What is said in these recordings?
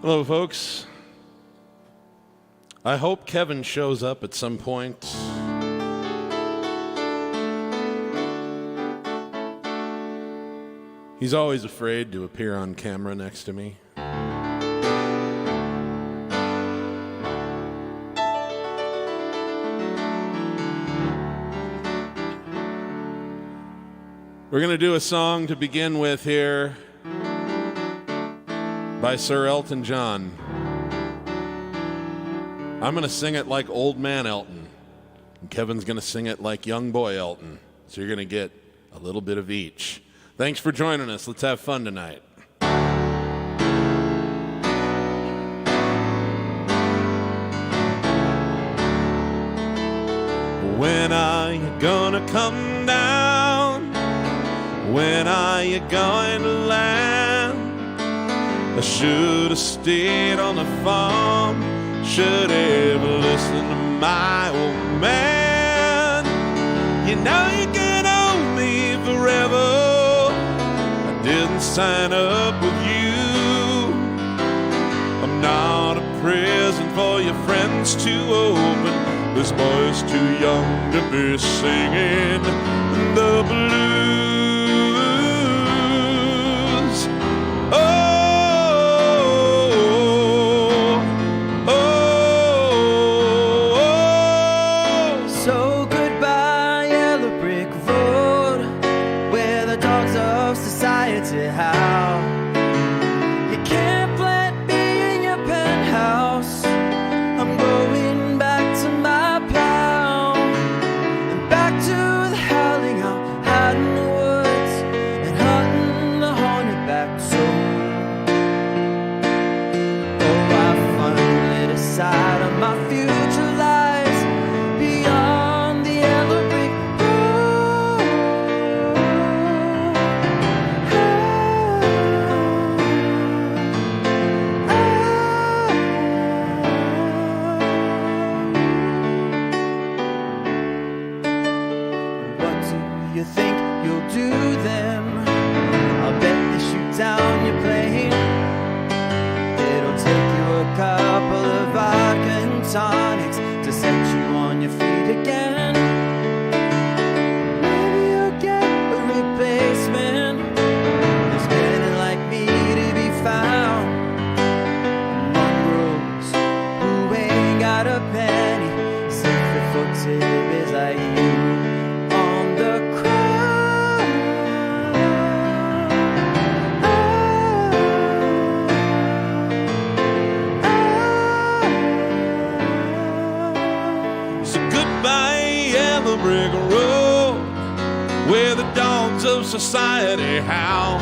Hello, folks. I hope Kevin shows up at some point. He's always afraid to appear on camera next to me. We're going to do a song to begin with here by Sir Elton John. I'm going to sing it like old man Elton, and Kevin's going to sing it like young boy Elton. So you're going to get a little bit of each. Thanks for joining us. Let's have fun tonight. When are you gonna come down? When are you going to land? I should have stayed on the farm. Should have listened to my old man. You know you can owe me forever. I didn't sign up with you. I'm not a present for your friends to open. This boy's too young to be singing the blues. So goodbye, yellow brick road, where the dogs of society howl. You can't plant me in your penthouse. I'm going back to my plow, and back to the howling out in the woods, and hunting the hornetback soul. Oh, I finally decided my future lies beyond the yellow brick road. What do you think you'll do then? I'll bet they shoot down your plane. It'll take you a couple of vodka and tonics to set you on your feet again. Maybe you'll get a replacement. There's many like me to be found. Mongrels who ain't got a penny, sympathy is like you on the crowd. So goodbye, yellow brick road, where the dogs of society howl.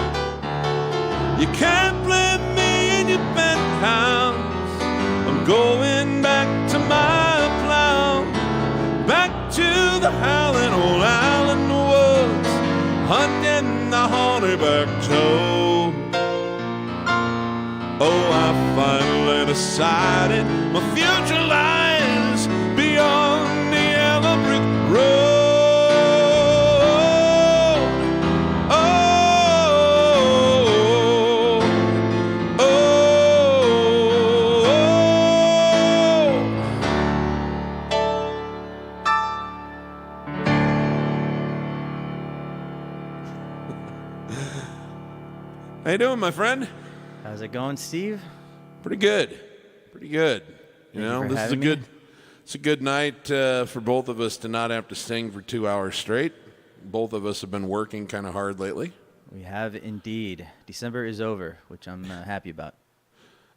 You can't blame me in your penthouse. I'm going back to my plow, back to the howling old owl in the woods, hunting the hornetback toad. Oh, I finally decided my future lies beyond the yellow brick road. Oh, oh, How you doing, my friend? How's it going, Steve? Pretty good. Pretty good. You Thank you know, for this is having me. it's a good night for both of us to not have to sing for 2 hours straight. Both of us have been working kind of hard lately. We have indeed. December is over, which I'm happy about.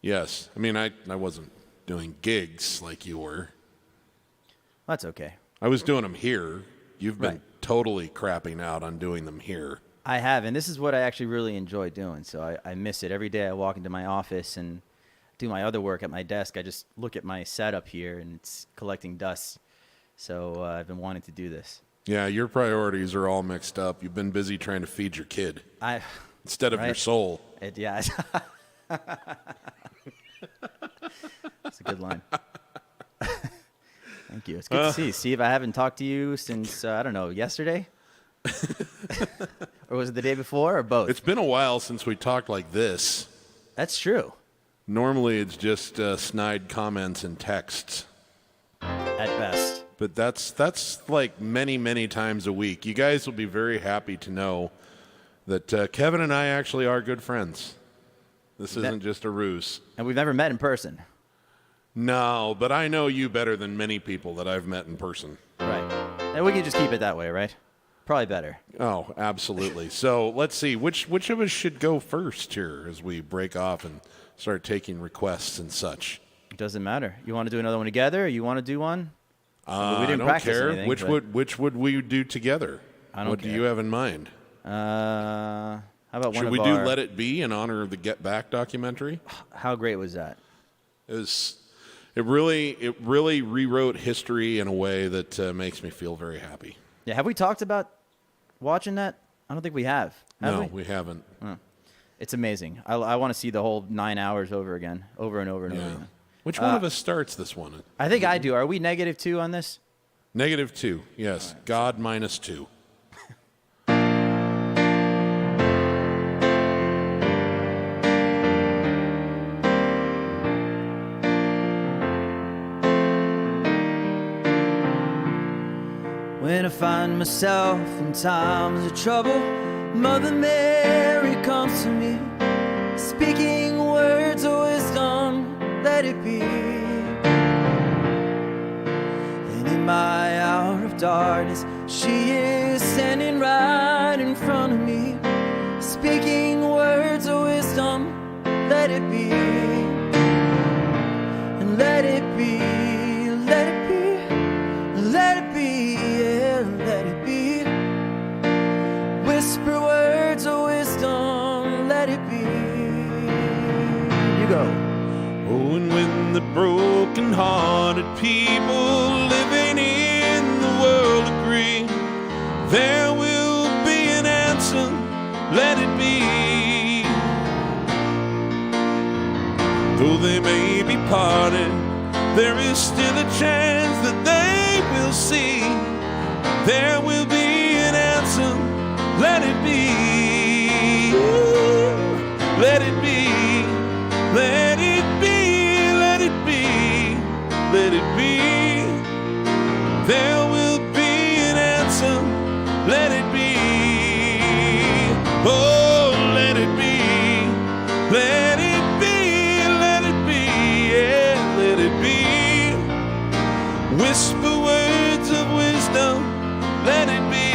Yes. I mean, I wasn't doing gigs like you were. That's okay. I was doing them here. You've been Right. totally crapping out on doing them here. I have, and this is what I actually really enjoy doing, so I miss it. Every day I walk into my office and do my other work at my desk, I just look at my setup here, and it's collecting dust. So I've been wanting to do this. Yeah, your priorities are all mixed up. You've been busy trying to feed your kid instead of your Right. soul. Yeah. That's a good line. Thank you. It's good to see you, Steve. I haven't talked to you since, I don't know, yesterday? Or was it the day before, or both? It's been a while since we talked like this. That's true. Normally it's just snide comments and texts. At best. But that's like many, many times a week. You guys will be very happy to know that Kevin and I actually are good friends. This isn't just a ruse. And we've never met in person. No, but I know you better than many people that I've met in person. Right. And we can just keep it that way, right? Probably better. Oh, absolutely. So let's see. Which of us should go first here as we break off and start taking requests and such? It doesn't matter. You want to do another one together? Or you want to do one? We didn't I don't care. Anything, which would we do together? I don't What care. do you have in mind? How about Should we do Let It Be in honor of the Get Back documentary? How great was that? It really rewrote history in a way that makes me feel very happy. Yeah, have we talked about watching that? I don't think we have. No, we haven't. It's amazing. I want to see the whole 9 hours over again, over and over and over again. Which one of us starts this one? I think I do. Are we -2 on this? -2, yes. Right. God -2. When I find myself in times of trouble, Mother Mary comes to me, speaking words of wisdom, let it be. And in my hour of darkness, she is standing right in front of me, speaking words of wisdom, let it be. And let it be, let it be, let it be, yeah, let it be. Whisper words of wisdom, let it be. You go. Oh, and when the broken-hearted people living in the world agree, there will be an answer, let it be. Though they may be parted, there is still a chance that they will see. There will be an answer, let it be. Let it be, let it be, let it be, let it be. There will be an answer, let it be. Oh, let it be, let it be, let it be, yeah, let it be. Whisper words of wisdom, let it be.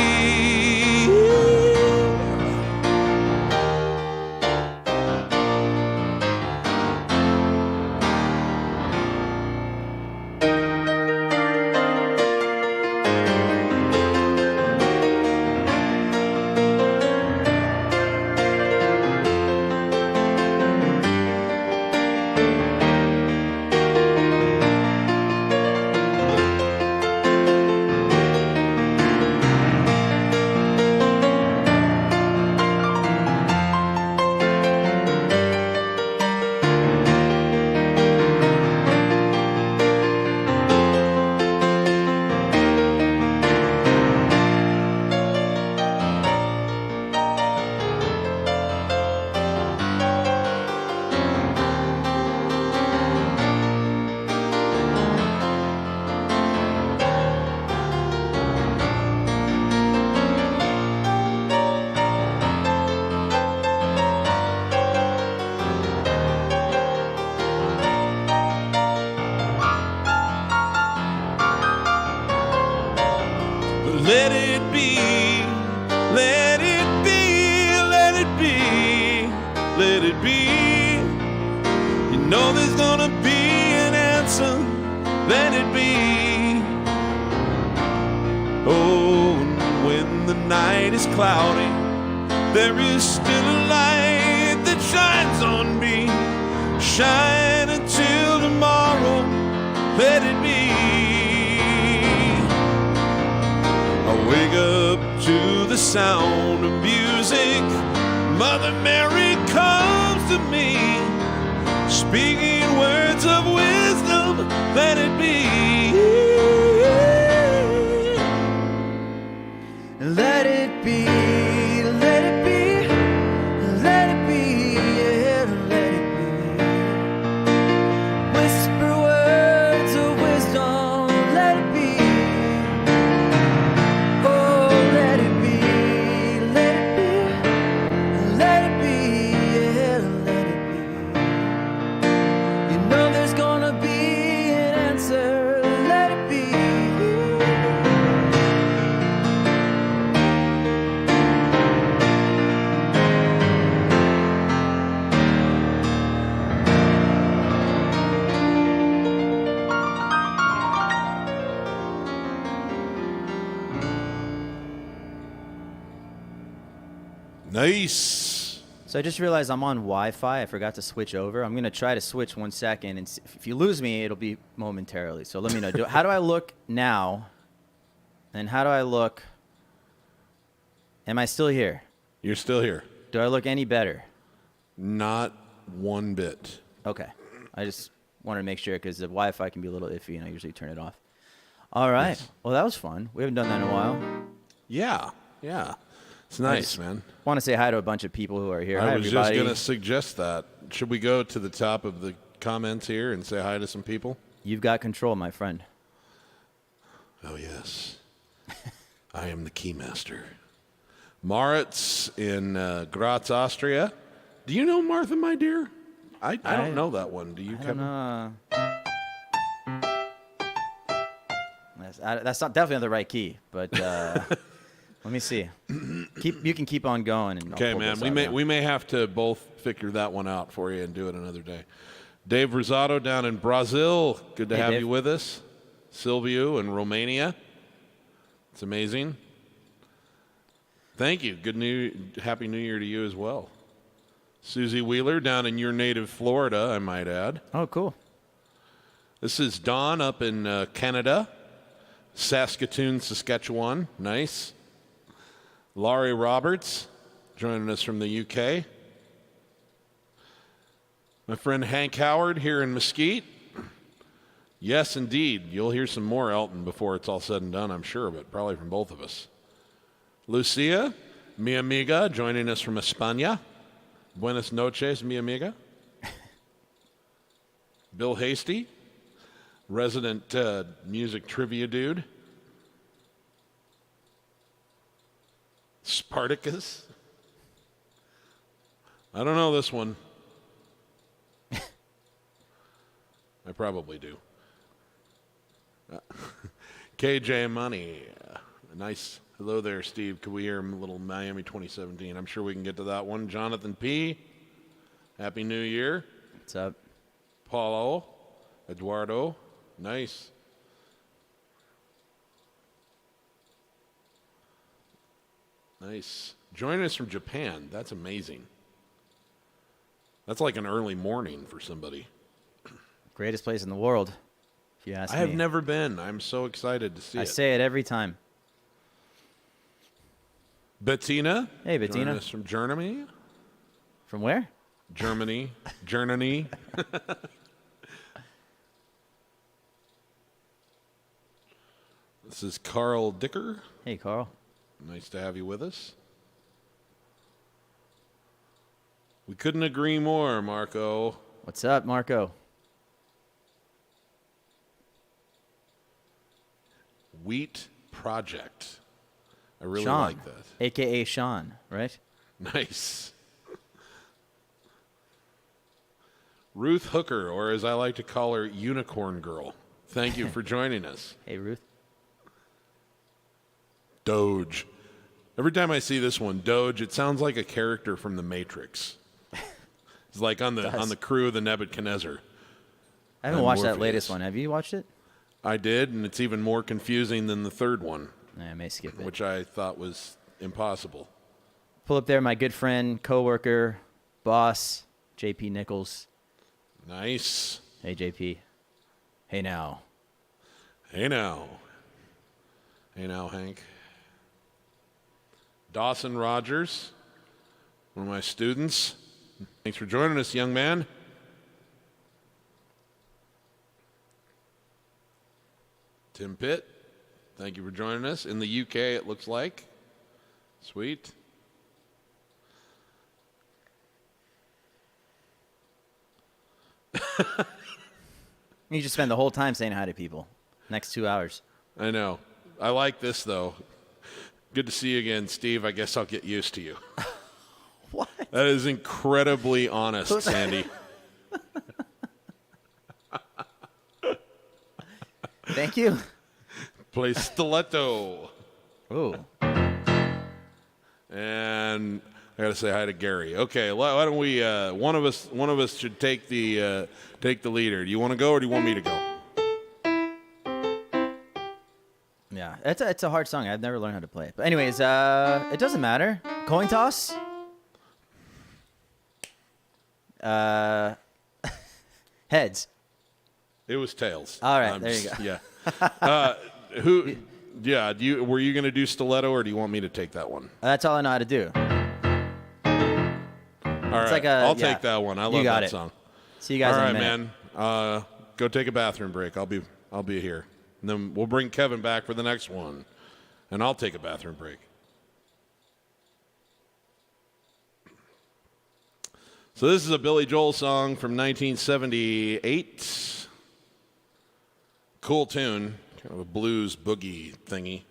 Let it be, let it be, let it be, let it be. You know there's gonna be an answer, let it be. Oh, and when the night is cloudy, there is still a light that shines on me. Shine until tomorrow, let it be. I wake up to the sound of music. Mother Mary comes to me, speaking words of wisdom, let it be. Let it be, let it be, let it be, yeah, let it be. Nice. So I just realized I'm on Wi-Fi. I forgot to switch over. I'm going to try to switch 1 second, and if you lose me, it'll be momentarily. So let me know. How do I look now? And how do I look? Am I still here? You're still here. Do I look any better? Not one bit. Okay. I just wanted to make sure because the Wi-Fi can be a little iffy, and I usually turn it off. All right. Yes. Well, that was fun. We haven't done that in a while. Yeah. It's nice, man. Want to say hi to a bunch of people who are here. I Hi, was everybody. just going to suggest that. Should we go to the top of the comments here and say hi to some people? You've got control, my friend. Oh, yes. I am the keymaster. Moritz in Graz, Austria. Do you know Martha, my dear? I don't know that one. Do you, Kevin? That's not definitely on the right key, but let me see. You can keep on going. And Okay, man. We may have to both figure that one out for you and do it another day. Dave Rosado down in Brazil. Good to have Dave. you with us. Silvio in Romania. It's amazing. Thank you. Happy New Year to you as well. Susie Wheeler down in your native Florida, I might add. Oh, cool. This is Don up in Canada. Saskatoon, Saskatchewan. Nice. Laurie Roberts joining us from the UK. My friend Hank Howard here in Mesquite. Yes, indeed. You'll hear some more Elton before it's all said and done, I'm sure, but probably from both of us. Lucia, mi amiga, joining us from España. Buenas noches, mi amiga. Bill Hasty, resident music trivia dude. Spartacus. I don't know this one. I probably do. KJ Money. Nice. Hello there, Steve. Could we hear a little Miami 2017? I'm sure we can get to that one. Jonathan P. Happy New Year. What's up? Paulo. Eduardo. Nice. Nice. Joining us from Japan. That's amazing. That's like an early morning for somebody. Greatest place in the world, if you ask me. I have never been. I'm so excited to see it. I say it every time. Bettina. Hey, Bettina. Joining us from Germany. From where? Germany. Germany. This is Carl Dicker. Hey, Carl. Nice to have you with us. We couldn't agree more, Marco. What's up, Marco? Wheat Project. I really Sean, like that. a.k.a. Sean, right? Nice. Ruth Hooker, or as I like to call her, Unicorn Girl. Thank you for joining us. Hey, Ruth. Doge. Every time I see this one, Doge, it sounds like a character from The Matrix. It's like on the crew of the Nebuchadnezzar. I haven't watched that Morpheus. latest one. Have you watched it? I did, and it's even more confusing than the third one, I may skip it. which I thought was impossible. Pull up there, my good friend, coworker, boss, JP Nichols. Nice. Hey, JP. Hey, now. Hey now. Hey now, Hank. Dawson Rogers, one of my students. Thanks for joining us, young man. Tim Pitt, thank you for joining us. In the UK, it looks like. Sweet. You just spend the whole time saying hi to people. Next 2 hours. I know. I like this, though. Good to see you again, Steve. I guess I'll get used to you. What? That is incredibly honest, Sandy. Thank you. Play stiletto. Ooh. And I got to say hi to Gary. Okay, why don't we? One of us should take the leader. Do you want to go, or do you want me to go? Yeah, it's a hard song. I've never learned how to play it. But anyways, it doesn't matter. Coin toss. Heads. It was tails. All right, there you go. Yeah. Were you going to do stiletto, or do you want me to take that one? That's all I know how to do. All right, I'll take that one. I love that song. See you guys in a minute. All right, man. Go take a bathroom break. I'll be here. And then we'll bring Kevin back for the next one. And I'll take a bathroom break. So this is a Billy Joel song from 1978. Cool tune. Kind of a blues boogie thingy.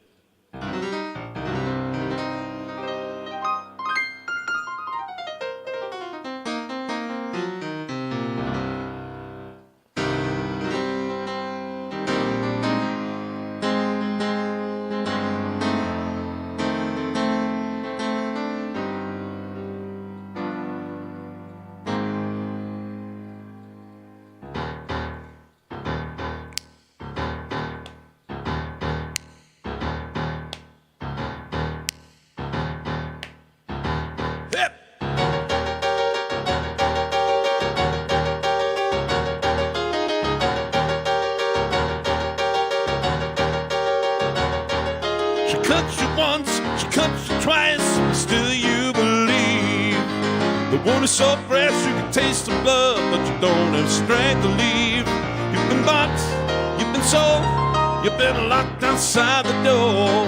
One is so fresh you can taste the blood, but you don't have strength to leave. You've been bought, you've been sold, you've been locked outside the door.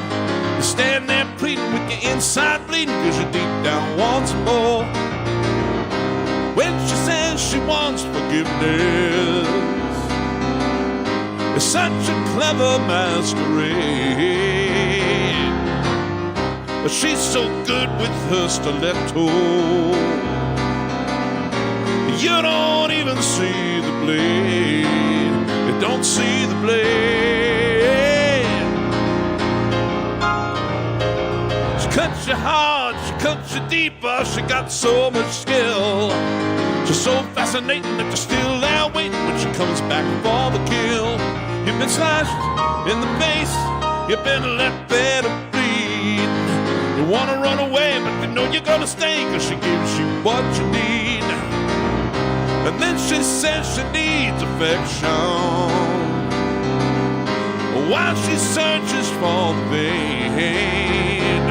You stand there pleading with your inside bleeding, cause you deep down want some more. When she says she wants forgiveness, it's such a clever masquerade. But she's so good with her stiletto, you don't even see the blade. You don't see the blade. She cuts you hard, she cuts you deeper. She got so much skill. She's so fascinating that you're still there waiting when she comes back for the kill. You've been slashed in the face, you've been left there to bleed. You wanna run away, but you know you're gonna stay, cause she gives you what you need. And then she says she needs affection while she searches for the vein.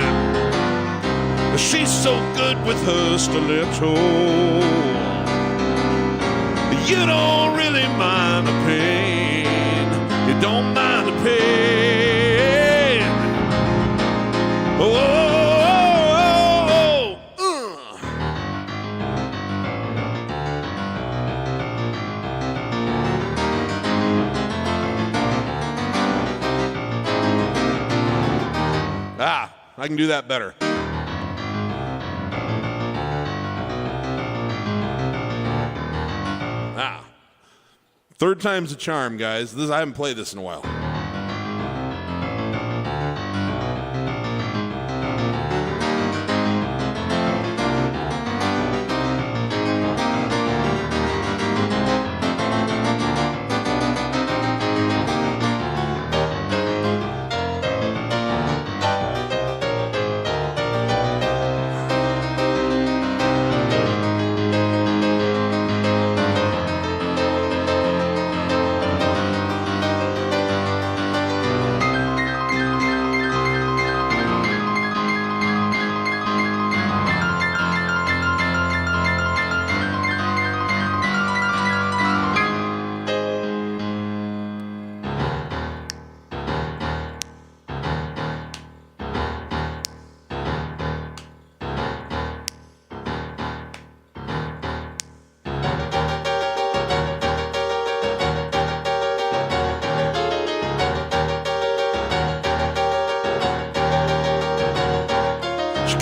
She's so good with her stiletto, you don't really mind the pain. You don't mind the pain. Oh. I can do that better. Third time's a charm, guys. I haven't played this in a while.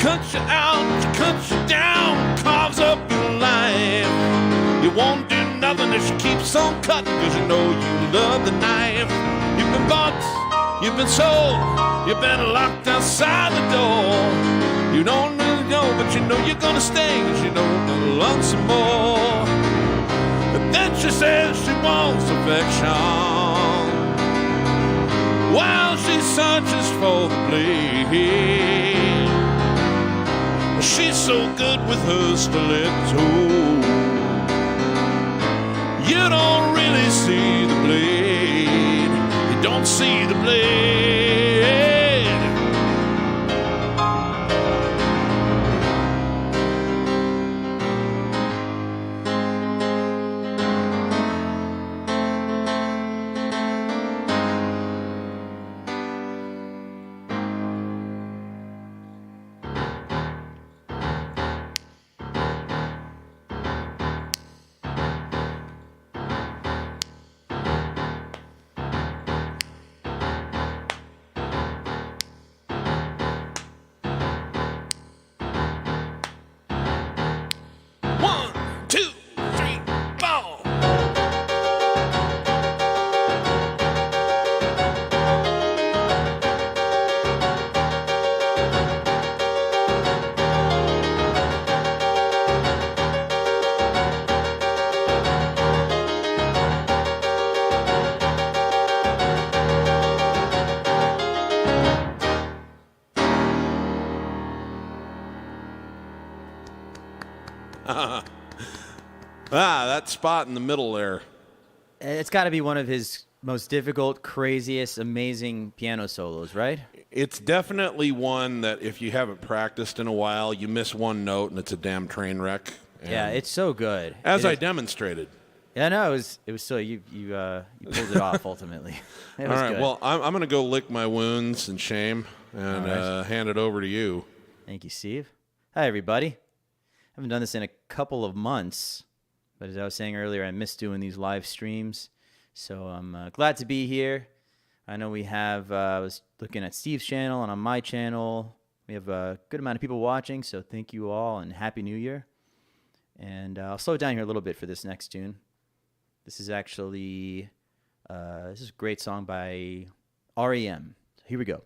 Cuts you out, she cuts you down, carves up your life. You won't do nothing if she keeps on cutting, cause you know you love the knife. You've been bought, you've been sold, you've been locked outside the door. You don't really know, but you know you're gonna stay, cause you know you'll learn some more. And then she says she wants affection while she searches for the blade. She's so good with her stiletto, You don't really see the blade. You don't see the blade. That spot in the middle there. It's got to be one of his most difficult, craziest, amazing piano solos, right? It's definitely one that if you haven't practiced in a while, you miss one note and it's a damn train wreck. And yeah, it's so good. As I demonstrated. Yeah, no, it was so you pulled it off ultimately. It was all right, good. well, I'm going to go lick my wounds and shame and hand it over to you. Thank you, Steve. Hi, everybody. Haven't done this in a couple of months, but as I was saying earlier, I miss doing these live streams, so I'm glad to be here. I know we have, I was looking at Steve's channel and on my channel. We have a good amount of people watching, so thank you all and Happy New Year. And I'll slow down here a little bit for this next tune. This is actually, this is a great song by REM. So here we go.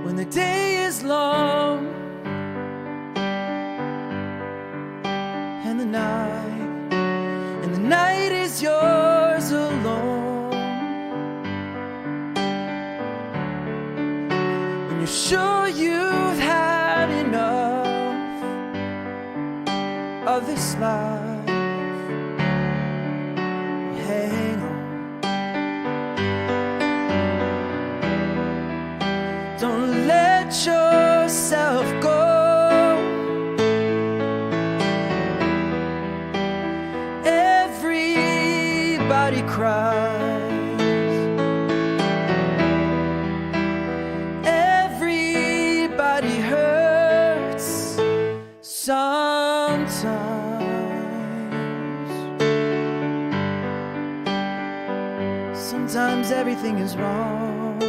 When the day is long and the night is yours alone, when you're sure you've had enough of this life, hang on. Don't let yourself go. Everybody cries. Everybody hurts sometimes. Sometimes everything is wrong.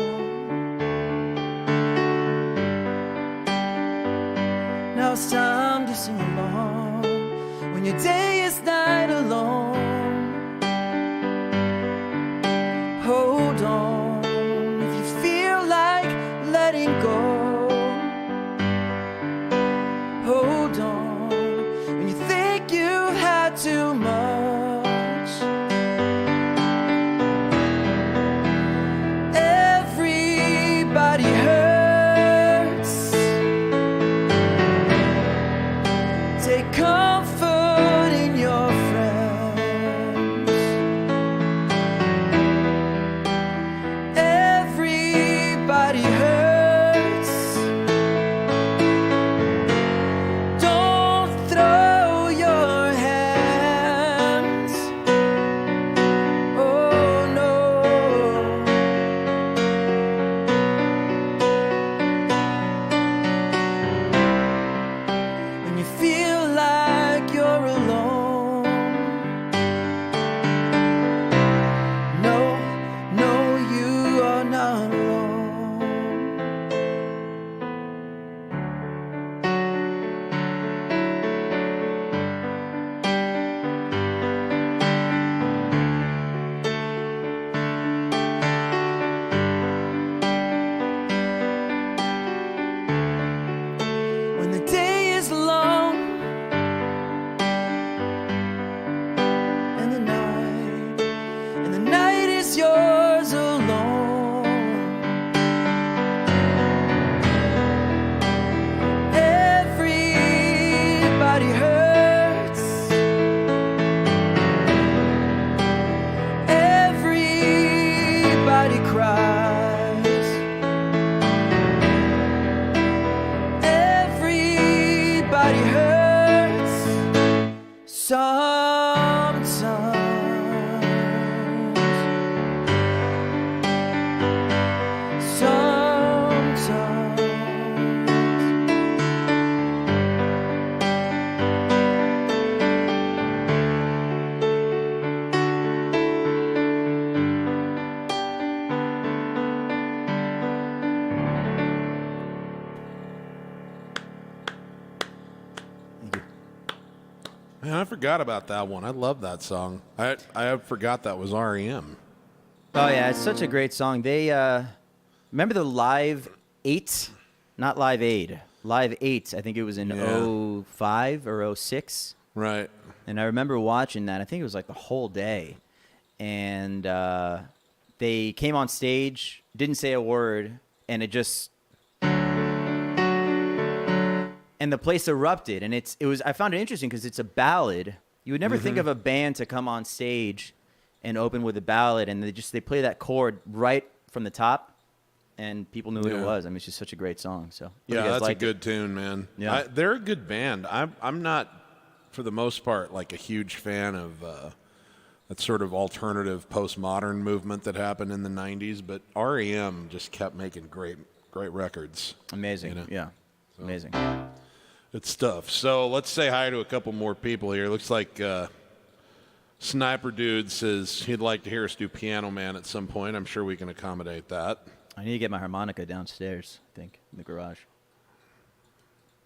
Now it's time to sing along when your day is not alone. Hold on if you feel like letting go. Hold on when you think you've had too much. Everybody hurts. Take comfort in your I forgot about that one. I love that song. I forgot that was REM. Oh yeah, it's such a great song. They remember the Live 8, not Live Aid, Live 8. I think it was in Yeah. '05 or '06. Right. And I remember watching that. I think it was like the whole day. And they came on stage, didn't say a word, and it just and the place erupted. And it was I found it interesting because it's a ballad. You would never think of a band to come on stage and open with a ballad, and they play that chord right from the top, and people knew what it was. I mean, it's just such a great song. So Yeah, that's a good tune, man. Yeah. They're a good band. I'm not, for the most part, like a huge fan of that sort of alternative postmodern movement that happened in the '90s, but REM just kept making great records. Amazing. You know? Yeah, amazing. Good stuff. So let's say hi to a couple more people here. Looks like Sniper Dude says he'd like to hear us do Piano Man at some point. I'm sure we can accommodate that. I need to get my harmonica downstairs, I think, in the garage.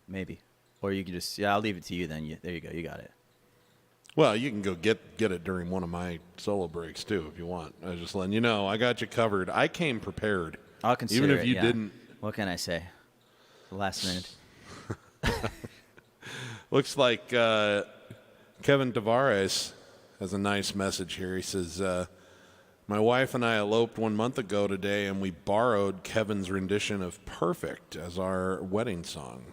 Maybe. Or you can just, I'll leave it to you then. There you go. You got it. Well, you can go get it during one of my solo breaks, too, if you want. I was just letting you know. I got you covered. I came prepared. I'll consider Even if it, you yeah. didn't. What can I say? Last minute. Looks like Kevin Tavares has a nice message here. He says, my wife and I eloped 1 month ago today, and we borrowed Kevin's rendition of Perfect as our wedding song.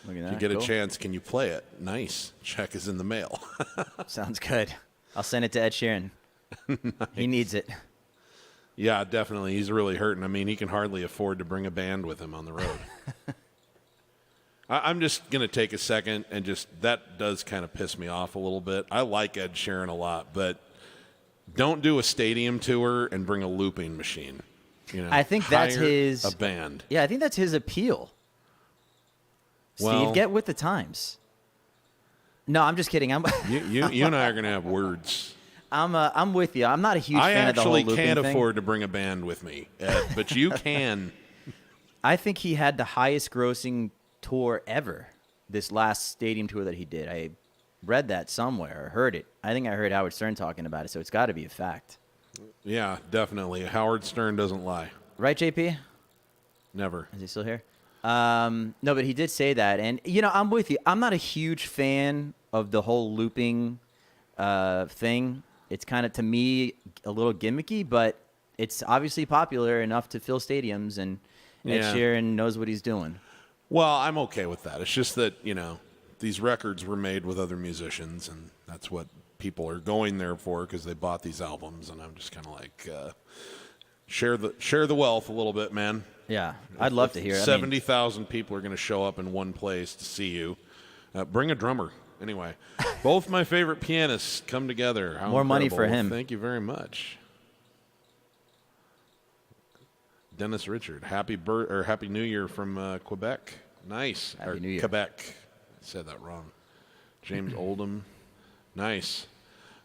Look at that. If you get Cool. a chance, can you play it? Nice. Check is in the mail. Sounds good. I'll send it to Ed Sheeran. Nice. He needs it. Yeah, definitely. He's really hurting. I mean, he can hardly afford to bring a band with him on the road. I'm just going to take a second and that does kind of piss me off a little bit. I like Ed Sheeran a lot, but don't do a stadium tour and bring a looping machine. You know, I think that's hire his a band. Yeah, I think that's his appeal. Well, Steve, get with the times. No, I'm just kidding. You and I are going to have words. I'm with you. I'm not a huge fan of the whole I looping actually can't thing. afford to bring a band with me, Ed, but you can. I think he had the highest grossing tour ever, this last stadium tour that he did. I read that somewhere or heard it. I think I heard Howard Stern talking about it, so it's got to be a fact. Yeah, definitely. Howard Stern doesn't lie. Right, JP? Never. Is he still here? No, but he did say that. And, I'm with you. I'm not a huge fan of the whole looping thing. It's kind of, to me, a little gimmicky, but it's obviously popular enough to fill stadiums, and Ed Sheeran knows what he's doing. Well, I'm okay with that. It's just that, these records were made with other musicians, and that's what people are going there for because they bought these albums, and I'm just kind of like, share the wealth a little bit, man. Yeah, I'd love to hear it. 70,000 people are going to show up in one place to see you. Bring a drummer. Anyway, both my favorite pianists come together. How More money for incredible. him. Thank you very much. Dennis Richard, Happy New Year from Quebec. Nice. Happy New Year. Quebec. I said that wrong. James Oldham. Nice.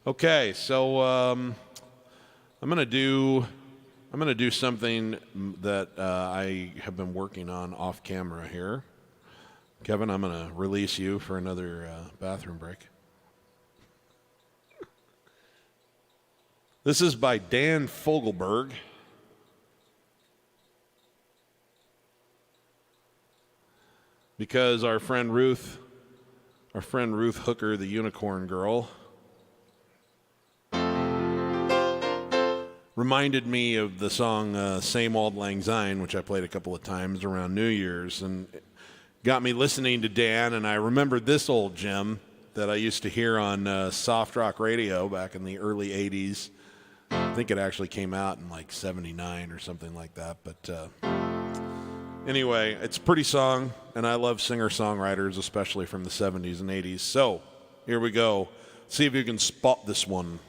Okay, so I'm gonna do something that I have been working on off camera here. Kevin, I'm gonna release you for another bathroom break. This is by Dan Fogelberg. Because our friend Ruth Hooker, the unicorn girl, reminded me of the song Same Auld Lang Syne, which I played a couple of times around New Year's, and it got me listening to Dan, and I remembered this old gem that I used to hear on soft rock radio back in the early 80s. I think it actually came out in like 79 or something like that, but anyway, it's a pretty song, and I love singer-songwriters, especially from the 70s and 80s. So, here we go. See if you can spot this one.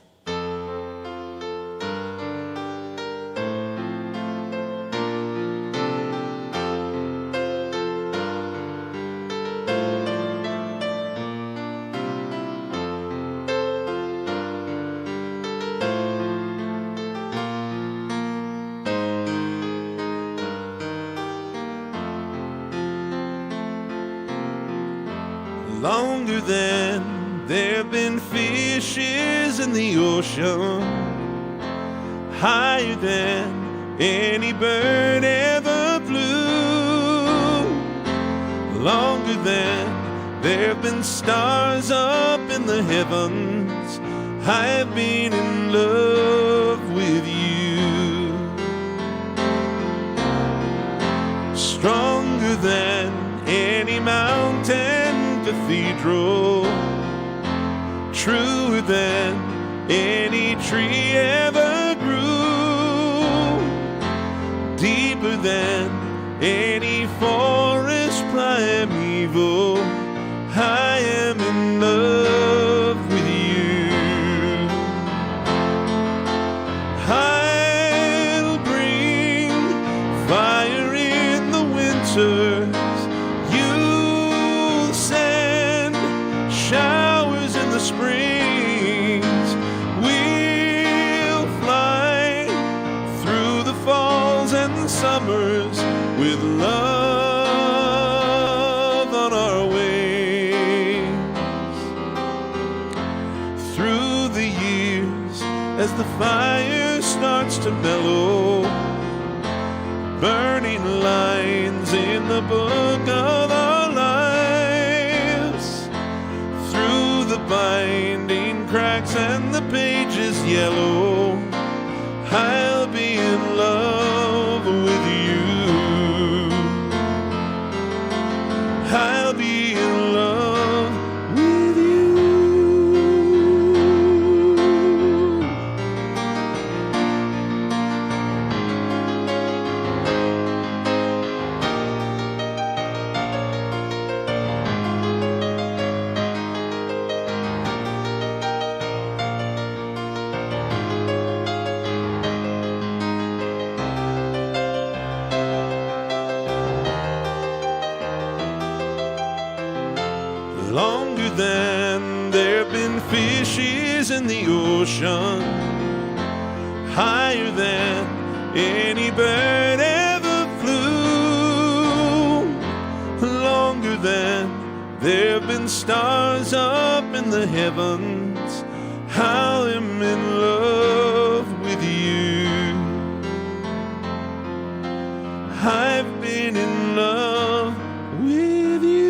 Longer than there have been fishes in the ocean, higher than any bird ever flew, longer than there have been stars up in the heavens. I have been in love with you, stronger than any mountain cathedral, truer than any tree ever grew, deeper than any forest primeval. I am in love with you. I'll bring fire in the winters, you'll send showers in the springs, we'll fly through the falls and the summers with love on our wings. Through the years, as the fire starts to mellow, burning lines in the book of our lives, through the binding cracks and the pages yellow, I'll be in love with you. I'll be in love with you. Longer than there have been fishes in the ocean, higher than any bird ever flew, longer than there have been stars up in the heavens. I'm in love with you. I've been in love with you.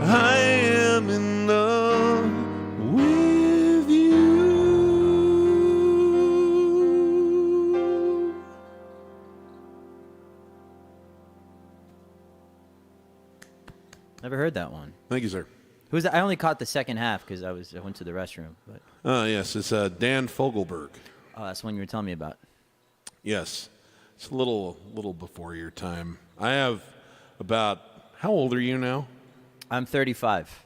I am in love with you. Never heard that one. Thank you, sir. Who's that? I only caught the second half because I went to the restroom. But Yes, it's Dan Fogelberg. oh, that's the one you were telling me about. Yes, it's a little before your time. I have about, how old are you now? I'm 35.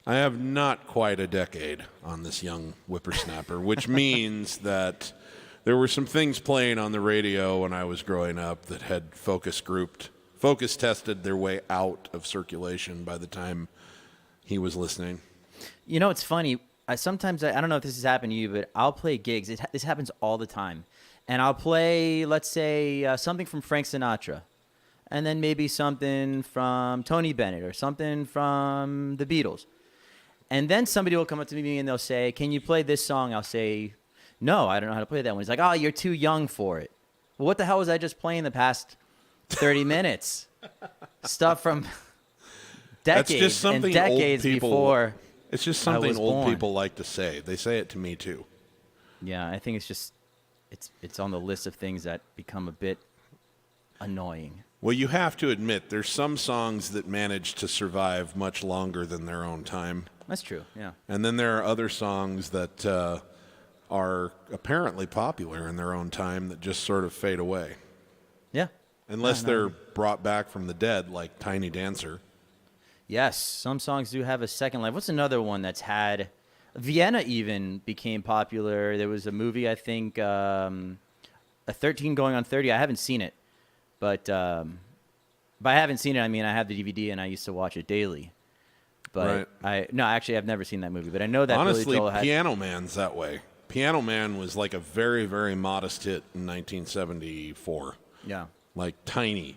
I have not quite a decade on this young whippersnapper, which means that there were some things playing on the radio when I was growing up that had focus tested their way out of circulation by the time he was listening. You know, it's funny. Sometimes, I don't know if this has happened to you, but I'll play gigs. This happens all the time. And I'll play, let's say, something from Frank Sinatra. And then maybe something from Tony Bennett or something from the Beatles. And then somebody will come up to me and they'll say, can you play this song? I'll say, no, I don't know how to play that one. He's like, oh, you're too young for it. Well, what the hell was I just playing the past 30 minutes? Stuff from decades and decades before. It's just something old born. people like to say. They say it to me too. Yeah, I think it's just, it's on the list of things that become a bit annoying. Well, you have to admit, there's some songs that manage to survive much longer than their own time. That's true, yeah. And then there are other songs that are apparently popular in their own time that just sort of fade away. Yeah. Unless they're brought back from the dead, like Tiny Dancer. Yes, some songs do have a second life. What's another one that's had... Vienna even became popular. There was a movie, I think, a 13 Going on 30. I haven't seen it. But by I haven't seen it, I mean I have the DVD and I used to watch it daily. But right. Actually I've never seen that movie. But I know that honestly, Billy Joel had... Piano Man's that way. Piano Man was like a very, very modest hit in 1974. Yeah. Like tiny.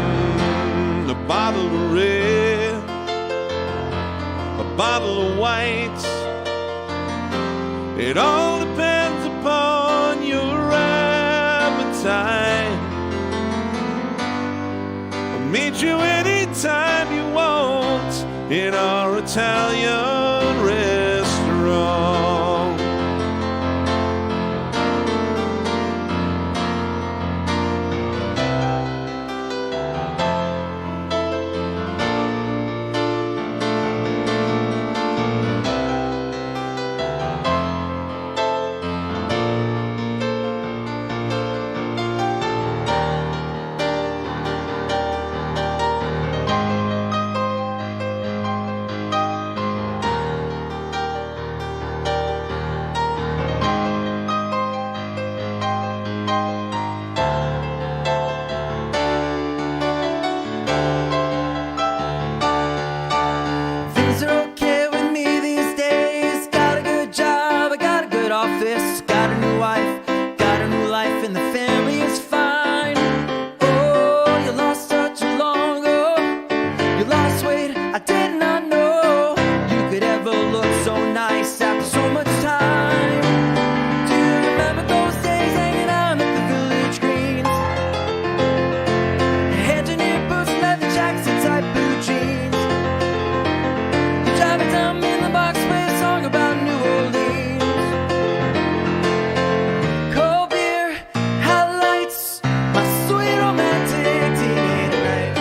bottle of white. It all depends upon your appetite. I'll meet you anytime you want in our Italian restaurant. Things are okay with me these days. Got a good job, I got a good office, got a new wife, got a new life, and the family is fine. Oh, you lost such a long ago. You lost weight, I did not know you could ever look so nice after so much time. Do you remember those days hanging out at the village greens? Engineer boots, leather jackets, tight blue jeans. You drive it down in the box, play a song about New Orleans. Cold beer, highlights, my sweet romantic teenage night.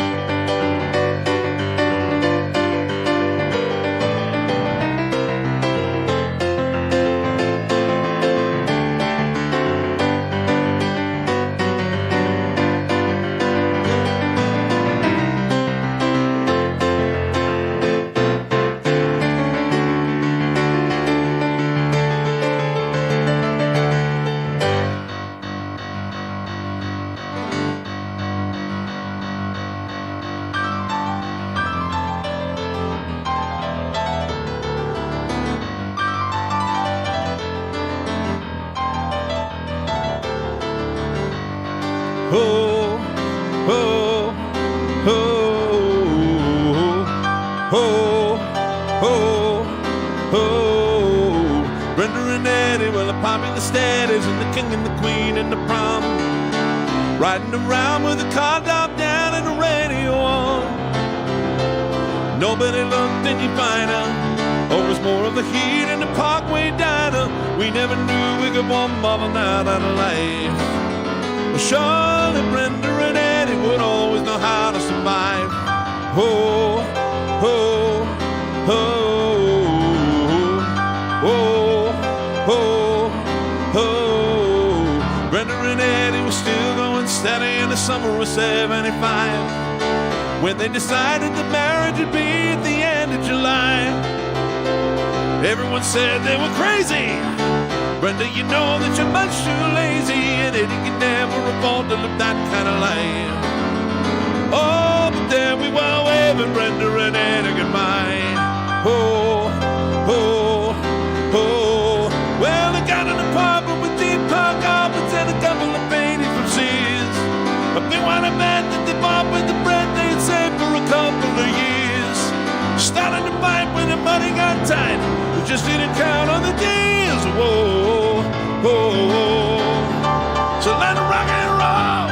Oh, oh, oh, oh, oh, oh. Brenda and Eddie, well, the popular status and the king and the queen and the prom. Riding around with the car top down and the radio on. Nobody looked any finer. Always more of the heat in the Parkway diner. We never knew we could one more night out of life. Surely Brenda and Eddie would always know how to survive. Oh, oh, oh, oh, oh, oh. Brenda and Eddie were still going steady in the summer of '75 when they decided that marriage would be at the end of July. Everyone said they were crazy. Brenda, you know that you're much too lazy, and Eddie can never afford to live that kind of life. Oh, but there we were waving Brenda and Eddie goodbye. Oh, oh, oh. Well, they got an apartment with deep park carpets and a couple of paintings from Sears. A big white van that they bought with the bread they'd saved for a couple of years. Started to fight when the money got tight. We just didn't count on the deals. Whoa, oh, oh. So let it rock and roll.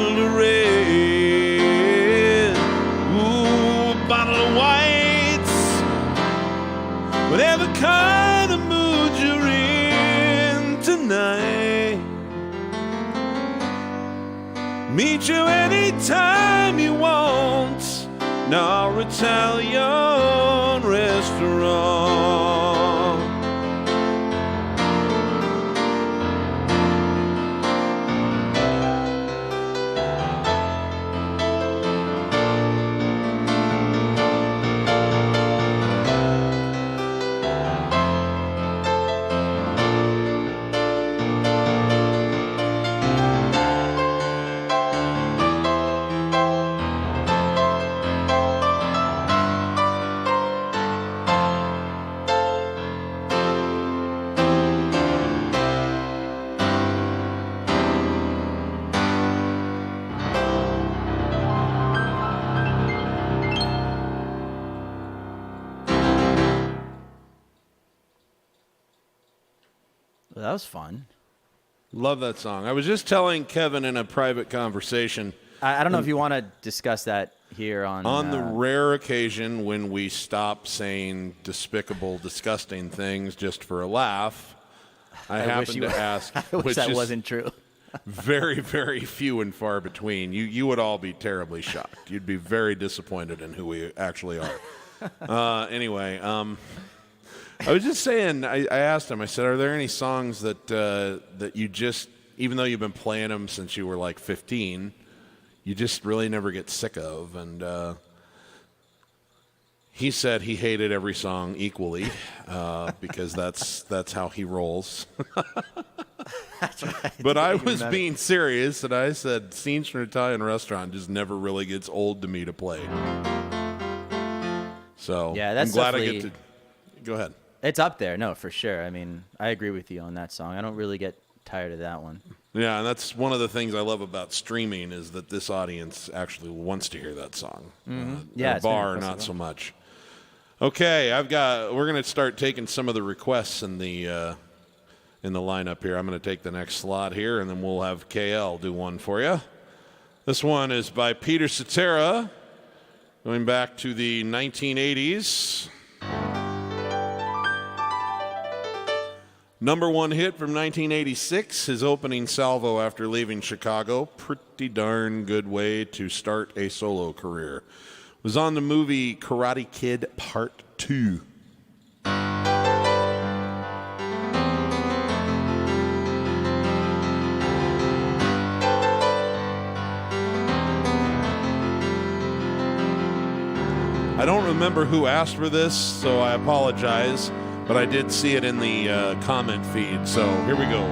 bottle of red, ooh, a bottle of whites, whatever kind of mood you're in tonight. Meet you anytime you want, in our Italian restaurant. Well, that was fun. Love that song. I was just telling Kevin in a private conversation. I don't know if you want to discuss that here on the rare occasion when we stop saying despicable, disgusting things just for a laugh, I happen to ask. I wish that wasn't true. Very, very few and far between. You would all be terribly shocked. You'd be very disappointed in who we actually are. Anyway, I was just saying, I asked him, I said, are there any songs that you just, even though you've been playing them since you were like 15, you just really never get sick of? And he said he hated every song equally because that's how he rolls. That's right. But I was being serious, and I said Scenes from an Italian Restaurant just never really gets old to me to play. So yeah, that's I'm glad I get to. Go ahead. It's up there, no, for sure. I mean, I agree with you on that song. I don't really get tired of that one. Yeah, and that's one of the things I love about streaming is that this audience actually wants to hear that song. Mm-hmm. Yeah, the bar, not so much. Okay, we're going to start taking some of the requests in the lineup here. I'm going to take the next slot here, and then we'll have KL do one for you. This one is by Peter Cetera, going back to the 1980s. Number one hit from 1986, his opening salvo after leaving Chicago. Pretty darn good way to start a solo career. Was on the movie Karate Kid Part 2. I don't remember who asked for this, so I apologize. But I did see it in the comment feed, so here we go.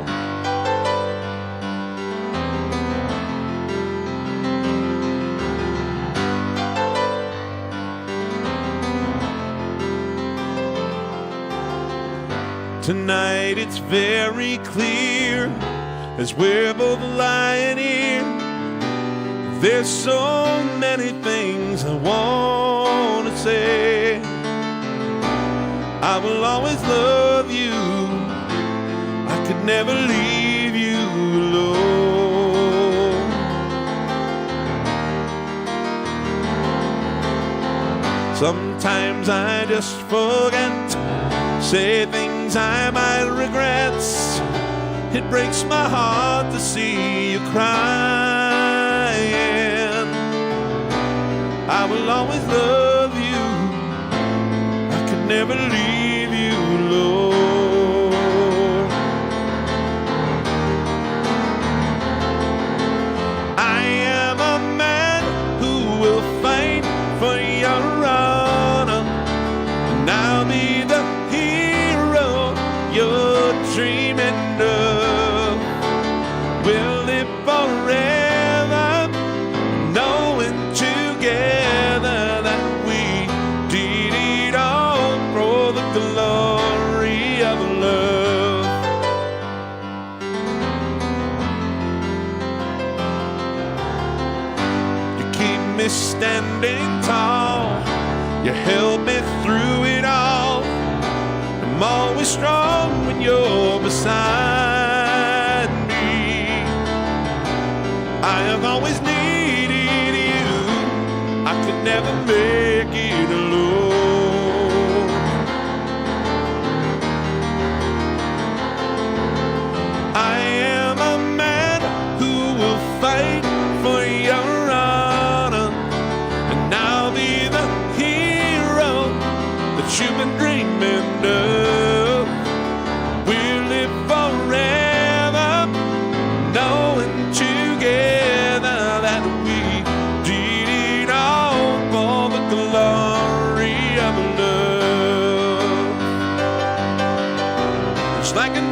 Tonight it's very clear as we're both lying here. There's so many things I want to say. I will always love you. I could never leave you alone. Sometimes I just forget, say things I might regret. It breaks my heart to see you crying. I will always love you. I could never leave you alone. I am a man who will fight for your honor, and I'll be the hero you're dreaming of. We'll live forever, knowing together that we did it all for the glory of love. You keep me standing tall, you held me through it all. I'm always strong when you're beside me. I have always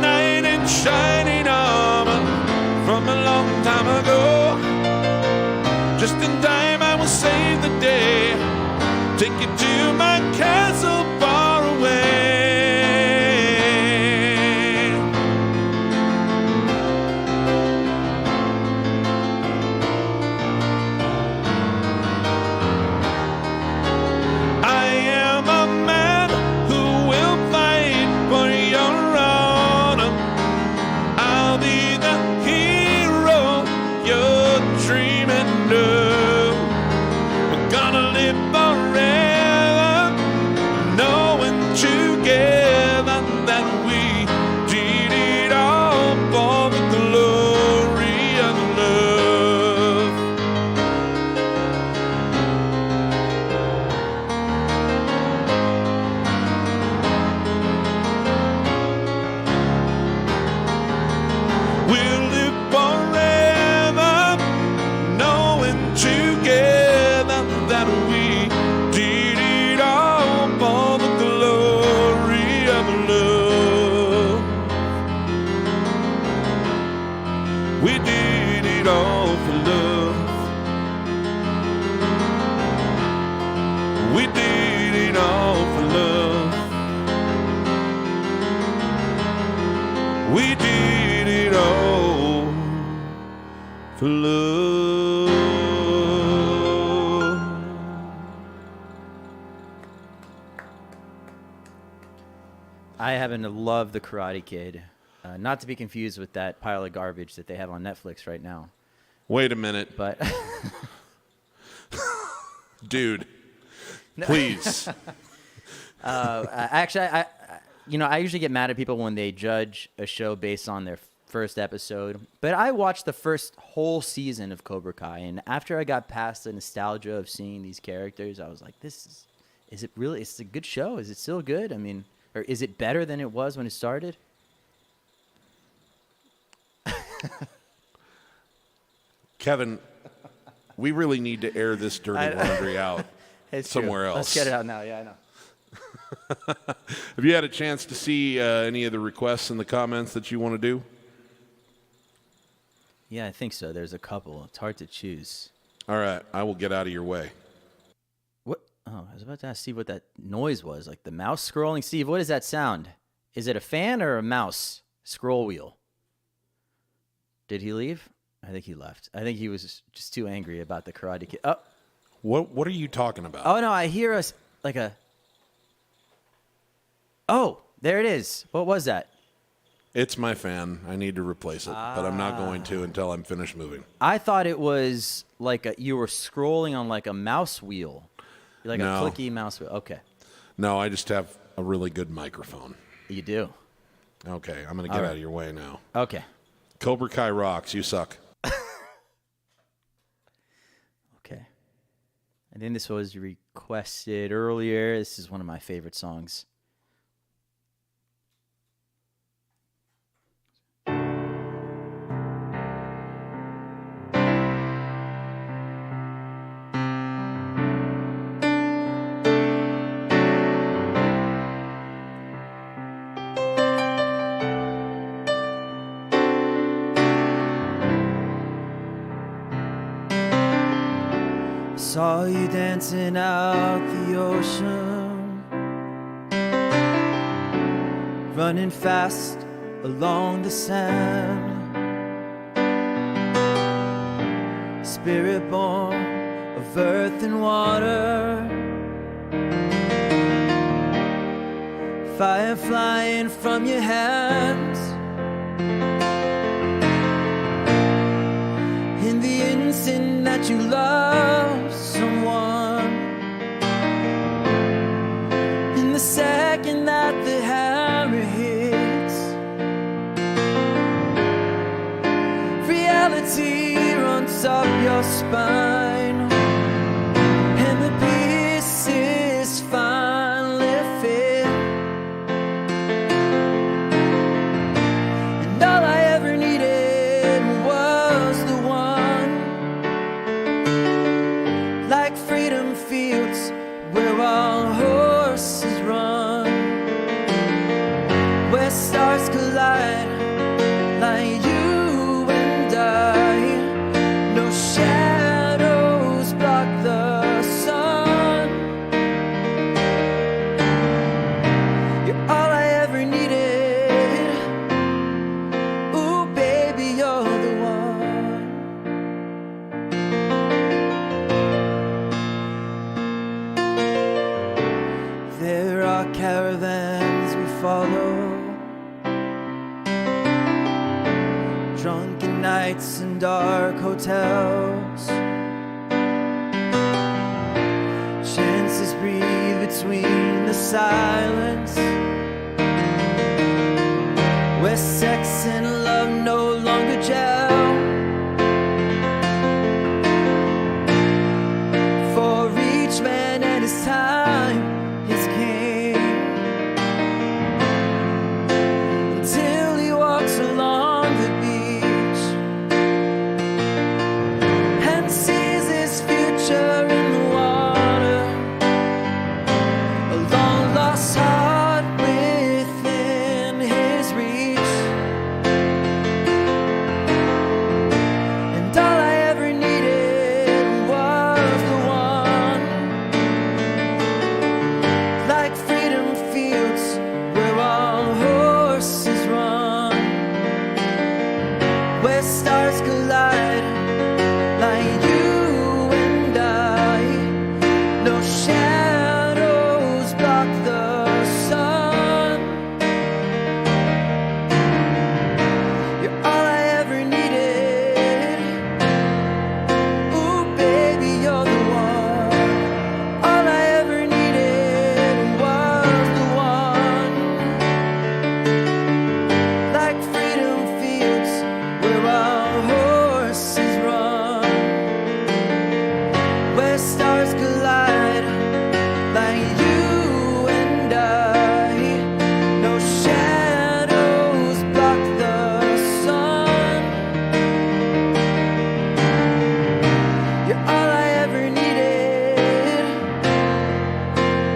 knight in shining armor from a long time ago. Just in time I will save the day, take you to my castle far away. I am a man who will fight for your honor. I'll be the hero you're dreaming of. We're gonna live forever, knowing together that we did it all for the glory of love. We'll live forever, knowing together that we did it all for the glory of love. We did it all for love. We did it all for love. We did it all for love. I happen to love The Karate Kid. Not to be confused with that pile of garbage that they have on Netflix right now. Wait a minute, But dude. Please. actually, I usually get mad at people when they judge a show based on their first episode. But I watched the first whole season of Cobra Kai, and after I got past the nostalgia of seeing these characters, I was like, is it really? It's a good show. Is it still good? I mean, or is it better than it was when it started? Kevin, we really need to air this dirty laundry out It's somewhere true. else. Let's get it out now. Yeah, I know. Have you had a chance to see any of the requests in the comments that you want to do? Yeah, I think so. There's a couple. It's hard to choose. All right, I will get out of your way. What? Oh, I was about to ask Steve what that noise was. Like the mouse scrolling. Steve, what is that sound? Is it a fan or a mouse scroll wheel? Did he leave? I think he left. I think he was just too angry about the Karate Kid. Oh, What are you talking about? oh no, I hear us like a... Oh, there it is. What was that? It's my fan. I need to replace it, but I'm not going to until I'm finished moving. I thought it was like you were scrolling on like a mouse wheel. Like No. a clicky mouse wheel. Okay. No, I just have a really good microphone. You do? Okay, I'm going to get out of your way now. Okay. Cobra Kai rocks. You suck. Okay. I think this was requested earlier. This is one of my favorite songs. Saw you dancing out the ocean, running fast along the sand, spirit born of earth and water, fire flying from your hands. In the instant that you love someone, in the second that the hammer hits, reality runs up your spine, and the pieces finally fit. And all I ever needed was the one, like freedom fields where all horses run, where stars collide drunken nights in dark hotels. Chances breathe between the silence, where sex and love no longer gel. For each man and his time, his king, until he walks along the beach and sees his future in the water, a long lost heart within his reach. And all I ever needed was the one, like freedom fields where all horses run, where stars collide, like you and I. No shadows block the sun. You're all I ever needed. Ooh, baby, you're the one. All I ever needed was the one, like freedom fields where our horses run, where stars collide, like you and I. No shadows block the sun. You're all I ever needed.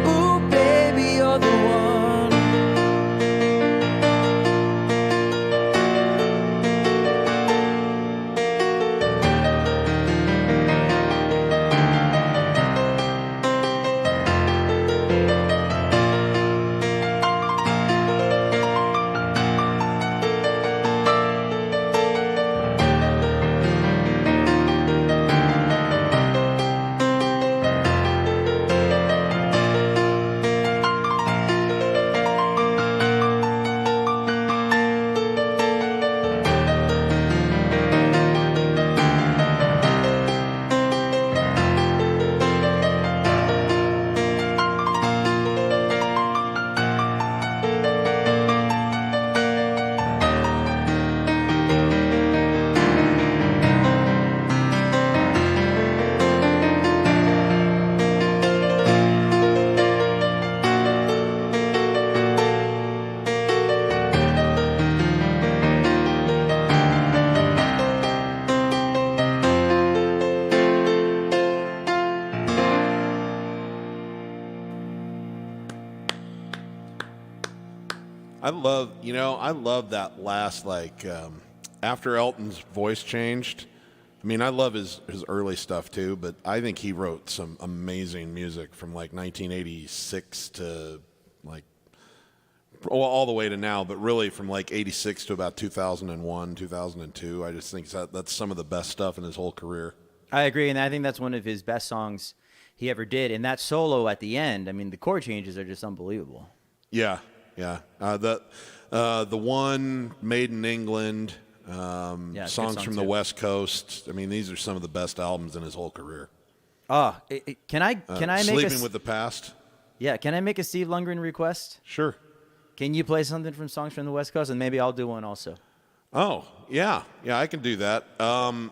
Ooh, baby, you're the one. I love that last, after Elton's voice changed. I mean, I love his early stuff too, but I think he wrote some amazing music from 1986 to all the way to now, but really from 86 to about 2001, 2002. I just think that's some of the best stuff in his whole career. I agree, and I think that's one of his best songs he ever did. And that solo at the end, I mean, the chord changes are just unbelievable. Yeah. The one Made in England, songs from the West Coast. I mean, these are some of the best albums in his whole career. Oh, can I make Sleeping with the Past? Yeah, can I make a Steve Lungrin request? Sure. Can you play something from Songs from the West Coast, and maybe I'll do one also? Oh, yeah, I can do that. I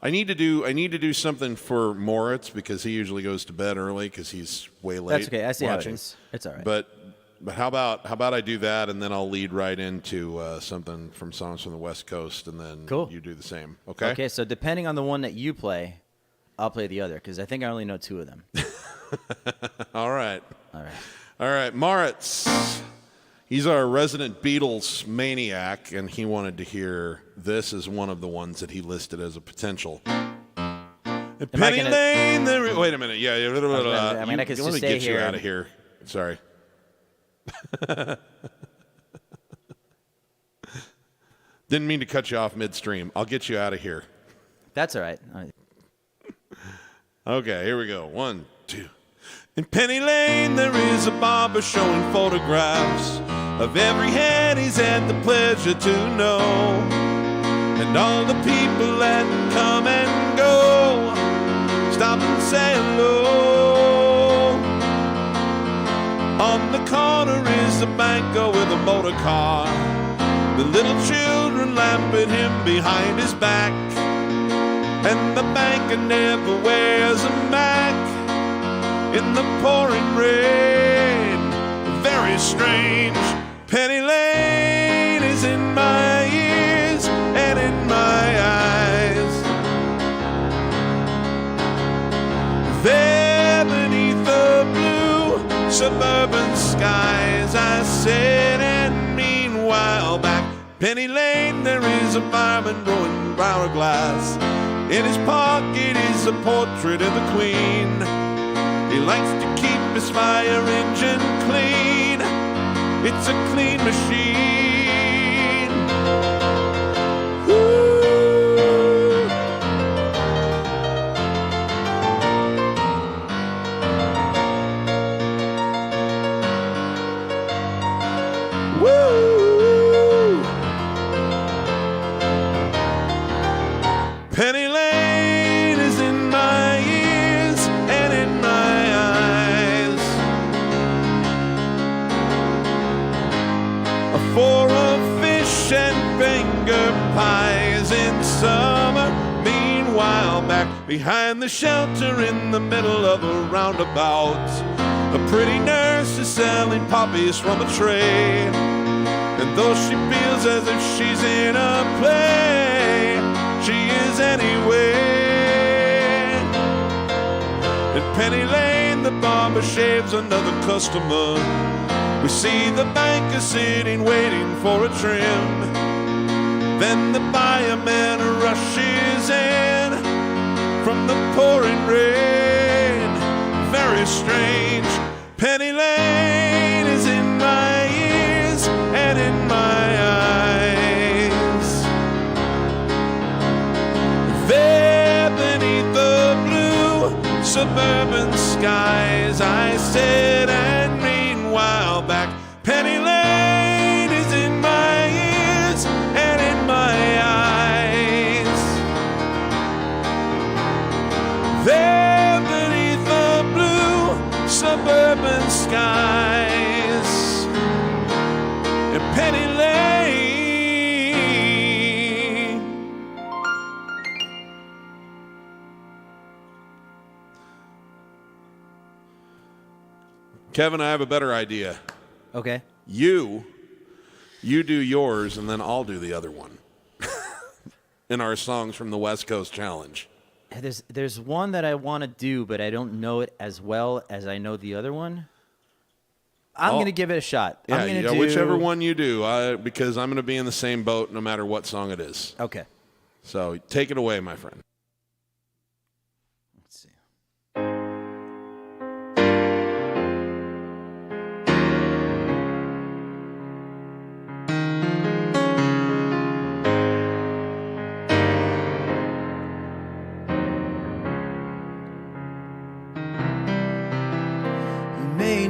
need to do something for Moritz because he usually goes to bed early because he's way late. That's okay. I see watching. how it is. It's all right. But how about I do that, and then I'll lead right into something from Songs from the West Coast, and then you do the same. Okay. Okay. So depending on the one that you play, I'll play the other because I think I only know two of them. All right. Moritz. He's our resident Beatles maniac, and he wanted to hear this as one of the ones that he listed as a potential. Penny Lane. Wait a minute. Yeah. I mean, I could just stay here. You out of here. Sorry. Didn't mean to cut you off midstream. I'll get you out of here. That's all right. Okay, here we go. 1, 2. In Penny Lane, there is a barber showing photographs of every head he's had the pleasure to know. and all the people that come and go stop and say hello. On the corner is a banker with a motor car. The little children laugh at him behind his back, and the banker never wears a Mac in the pouring rain. Very strange. Penny Lane is in my ears and in my eyes. There beneath the blue suburban skies, I said, and meanwhile back Penny Lane there is a fireman blowing hourglass. In his pocket is a portrait of the Queen. He likes to keep his fire engine clean. It's a clean machine. Woo. Woo. Penny Lane is in my ears and in my eyes. For a fish and finger pies in summer. Meanwhile, back behind the shelter in the middle of a roundabout, a pretty nurse is selling poppies from a tray. And though she feels as if she's in a play, she is anyway. At Penny Lane, the barber shaves another customer. We see the banker sitting waiting for a trim. Then the fireman rushes in from the pouring rain. Very strange. Penny Lane is in my ears and in my eyes. There beneath the blue suburban skies, I said, and meanwhile back Penny Lane is in my ears and in my eyes. There beneath the blue suburban skies, and Penny Lane. Kevin, I have a better idea. Okay. You do yours, and then I'll do the other one in our Songs from the West Coast Challenge. There's one that I want to do, but I don't know it as well as I know the other one. I'm going to give it a shot. Yeah, I'm gonna do whichever one you do, because I'm going to be in the same boat no matter what song it is. Okay. So take it away, my friend. Let's see.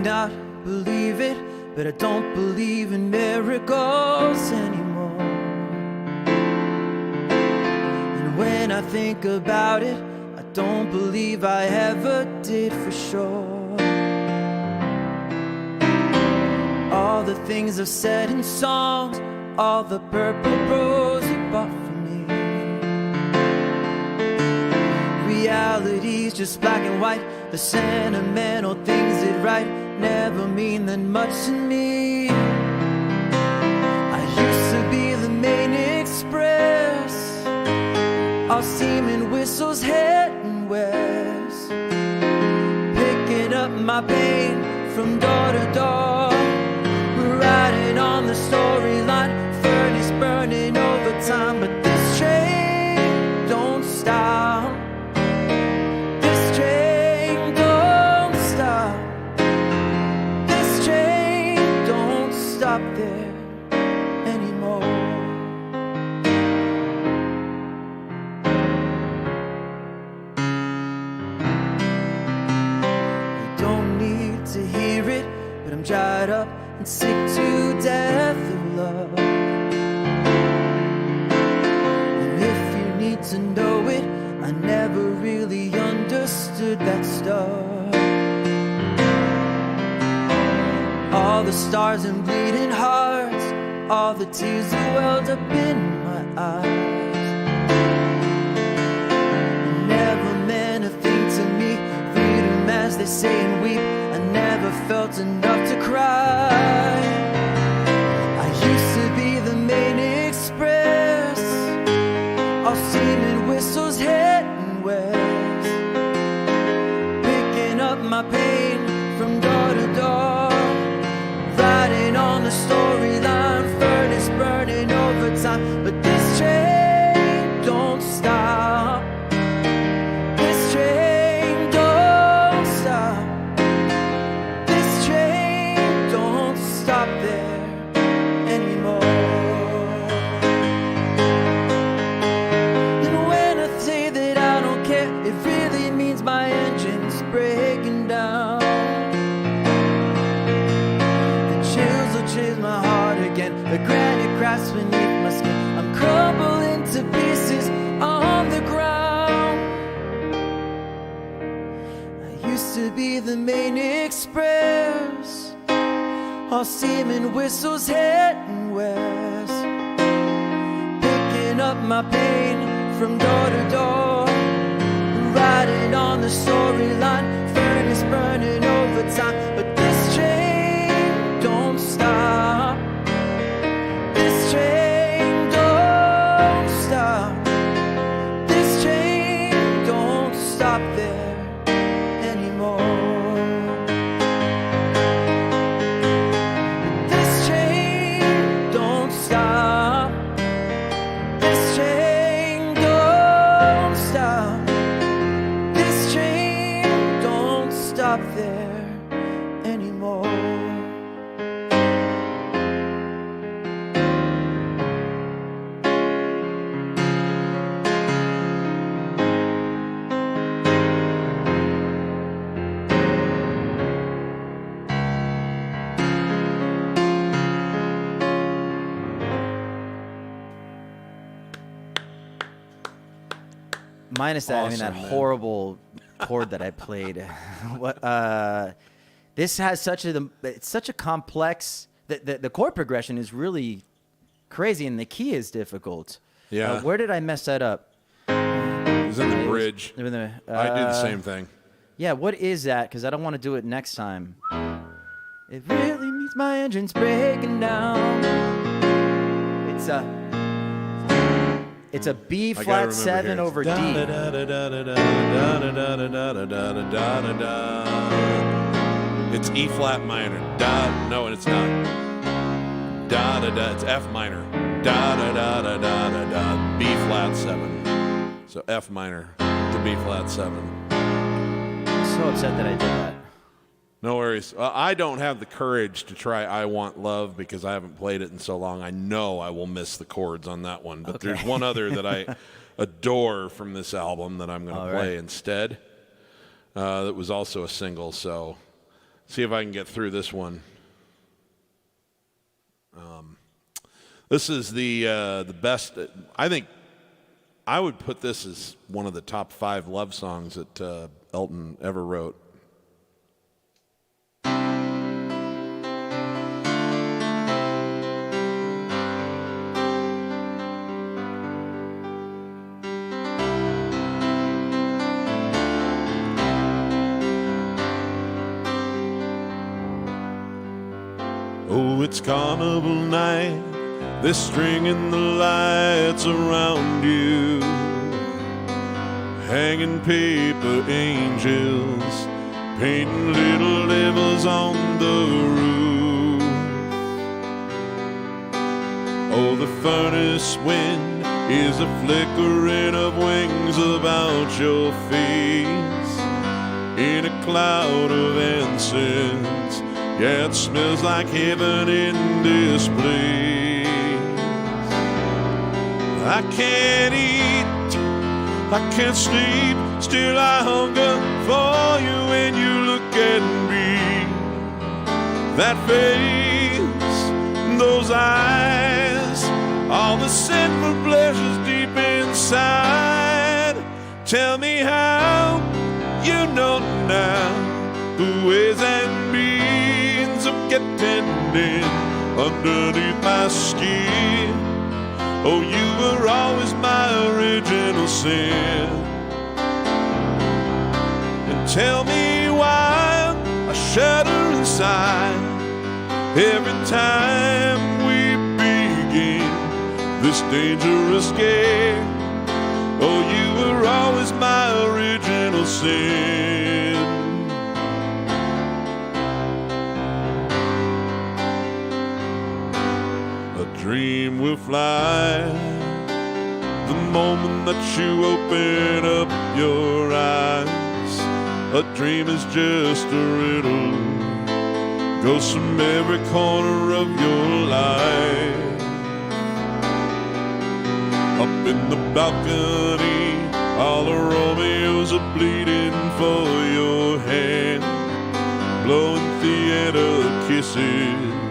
Not believe it, but I don't believe in miracles anymore. And when I think about it, I don't believe I ever did for sure. All the things I've said in songs, all the purple rose you bought for me. Reality's just black and white. The sentimental things that write never mean that much to me. I used to be the main express, all steam and whistles heading west, picking up my pain from door to door, riding on the storyline, furnace burning overtime. But this train don't stop. This train don't stop. This train don't stop there anymore. I don't need to hear it, but I'm dried up and sick to death of love. to know it. I never really understood that stuff. All the stars and bleeding hearts, all the tears that welled up in my eyes, never meant a thing to me. Freedom, as they say, and weep. I never felt enough to cry. I used to be the main express, all steaming whistles heading west, picking up my pain from door to door, riding on the storyline, furnace burning overtime. But this train don't stop. This train don't stop. This train don't stop there anymore. And when I say that I don't care, it really means my engine's breaking down. Chills my heart again. The granite cracks beneath my skin. I'm crumbling to pieces on the ground. I used to be the main express, all steaming whistles heading west, picking up my pain from door to door, riding on the storyline, furnace burning overtime. But this train don't stop. This train don't stop. This train don't stop there anymore. This train don't stop. This train don't stop. This train don't stop there anymore. Minus that, I mean, that Awesome, man. horrible chord that I played. What? This has it's such a complex. The chord progression is really crazy, and the key is difficult. Yeah. Where did I mess that up? It was in the bridge. In the, I do the same thing. Yeah. What is that? Because I don't want to do it next time. It really means my engine's breaking down. It's a B flat 7 over D. It's E flat minor. Da. No, it's not. Da da da. It's F minor. Da da da da da da da. B flat 7. So F minor to B flat 7. I'm so upset that I did that. No worries. I don't have the courage to try I Want Love because I haven't played it in so long. I know I will miss the chords on that one. But Okay. there's one other that I adore from this album that I'm going to play instead. That was also a single. So see if I can get through this one. This is the best. I think I would put this as one of the top 5 love songs that Elton ever wrote. Oh, it's carnival night. They're stringing the lights around you, hanging paper angels, painting little devils on the roof. Oh, the furnace wind is a flickering of wings about your face in a cloud of incense. Yeah, it smells like heaven in this place. I can't eat, I can't sleep, still I hunger for you when you look at me. That face, those eyes, all the sinful pleasures deep inside. Tell me how you know now the ways and means of getting in underneath my skin. Oh, you were always my original sin. And tell me why I shudder inside every time we begin this dangerous game. Oh, you were always my original sin. A dream will fly the moment that you open up your eyes. A dream is just a riddle, goes from every corner of your life. Up in the balcony, all the Romeos are bleeding for your hand, blowing theater kisses,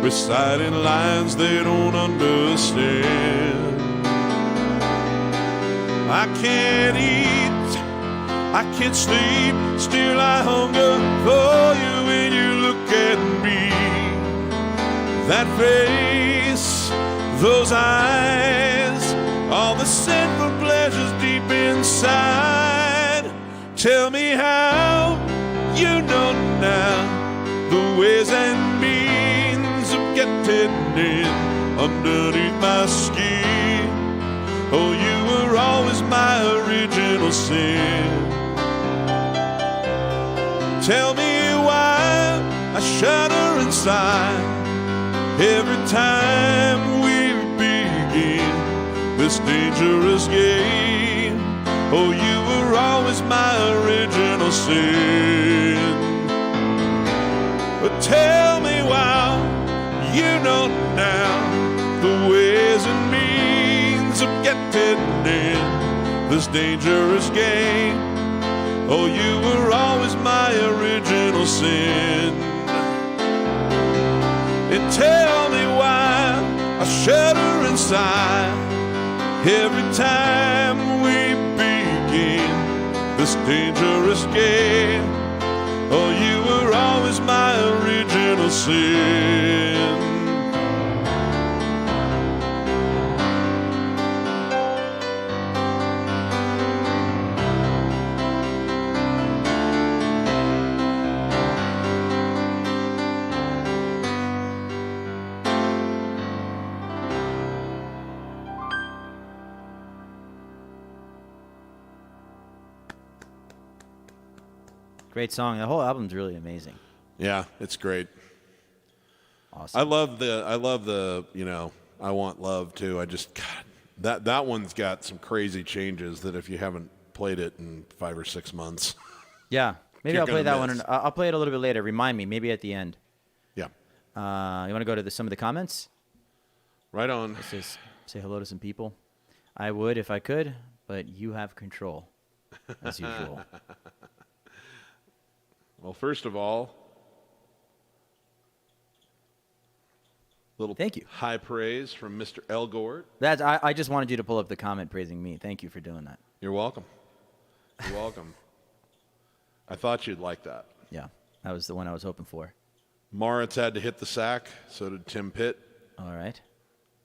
reciting lines they don't understand. I can't eat, I can't sleep, still I hunger for you when you look at me. That face, those eyes, all the sinful pleasures deep inside. Tell me how you know now the ways and means of getting in underneath my skin. Oh, you were always my original sin. Tell me why I shudder inside every time we begin this dangerous game. Oh, you were always my original sin. But tell me why you know now the ways and means of getting in this dangerous game. Oh, you were always my original sin. And tell me why I shudder inside every time we begin this dangerous game. Oh, you were always my original sin. Great song. The whole album's really amazing. Yeah, it's great. Awesome. I love the, you know, I Want Love too. I just, God, that one's got some crazy changes that if you haven't played it in 5 or 6 months. Yeah. Maybe You're I'll play gonna that miss. one. I'll play it a little bit later. Remind me. Maybe at the end. Yeah. You want to go to some of the comments? Right on. Let's say hello to some people. I would if I could, but you have control, as usual. Well, first of all, little Thank you. high praise from Mr. Elgort. I just wanted you to pull up the comment praising me. Thank you for doing that. You're welcome. You're welcome. I thought you'd like that. Yeah, that was the one I was hoping for. Moritz had to hit the sack. So did Tim Pitt. All right.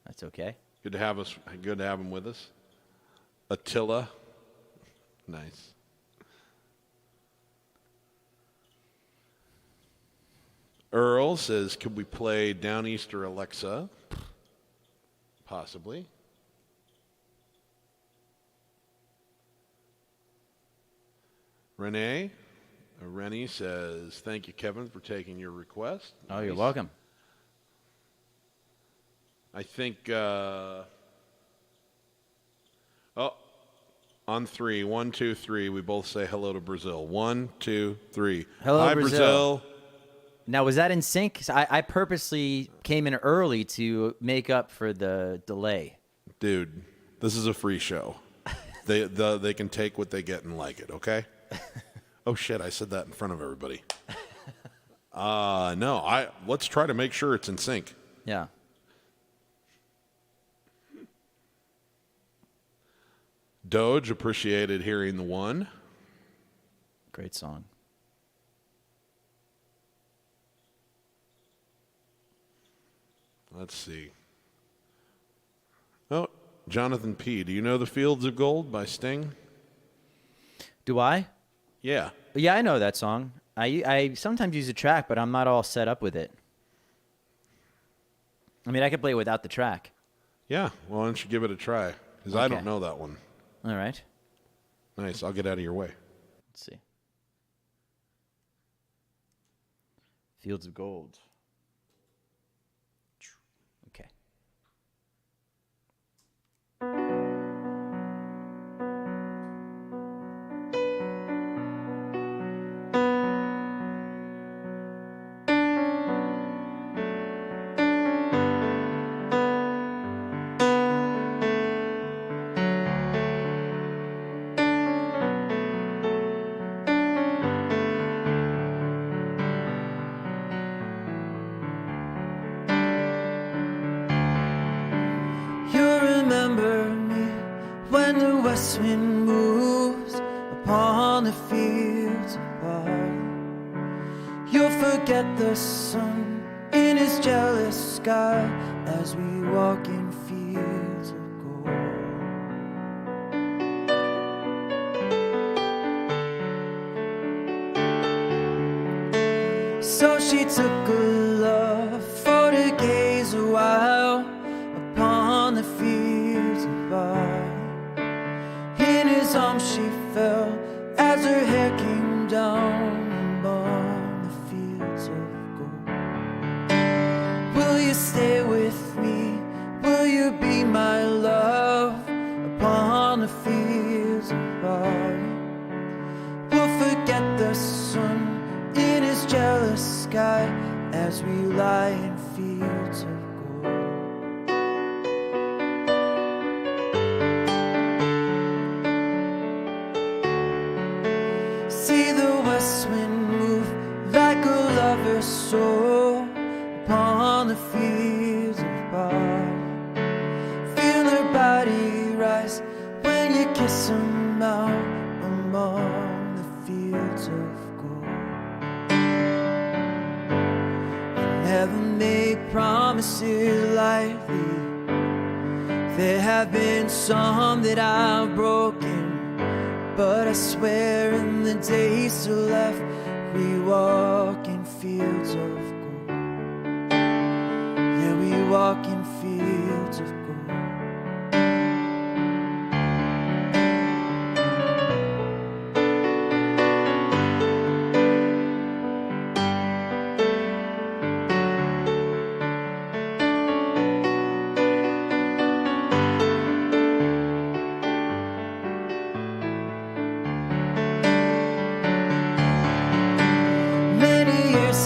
That's okay. Good to have him with us. Attila. Nice. Earl says, could we play Downeaster Alexa? Possibly. Rennie says, thank you, Kevin, for taking your request. Oh, you're welcome. I think, on 3, 1, 2, 3, we both say hello to Brazil. 1, 2, 3. Hello, Hi, Brazil. Now, was that in sync? I purposely came in early to make up for the delay. Dude, this is a free show. They can take what they get and like it, okay? Oh, shit, I said that in front of everybody. No, let's try to make sure it's in sync. Yeah. Doge, appreciated hearing the one. Great song. Let's see. Oh, Jonathan P., do you know The Fields of Gold by Sting? Do I? Yeah. Yeah, I know that song. I sometimes use a track, but I'm not all set up with it. I mean, I could play it without the track. Yeah, well, why don't you give it a try? Because I don't know that one. All right. Nice, I'll get out of your way. Let's see. Fields of Gold. Okay. You'll remember me when the west wind moves upon the fields of barley. You'll forget the sun in his jealous sky as we walk in fields of gold. So she took a love for to gaze a while upon the fields of barley. In his arms she fell as her hair came down among the fields of gold. Will you stay with me? Will you be my love upon the fields of barley? We'll forget the sun in his jealous sky as we lie in fields of gold. See the west wind move like a lover's soul upon the fields of barley. Feel her body rise when you kiss her mouth among the fields of gold. Never make promises lightly. There have been some that I've broken, but I swear in the days still left, we walk in fields of gold. Yeah, we walk in fields of gold.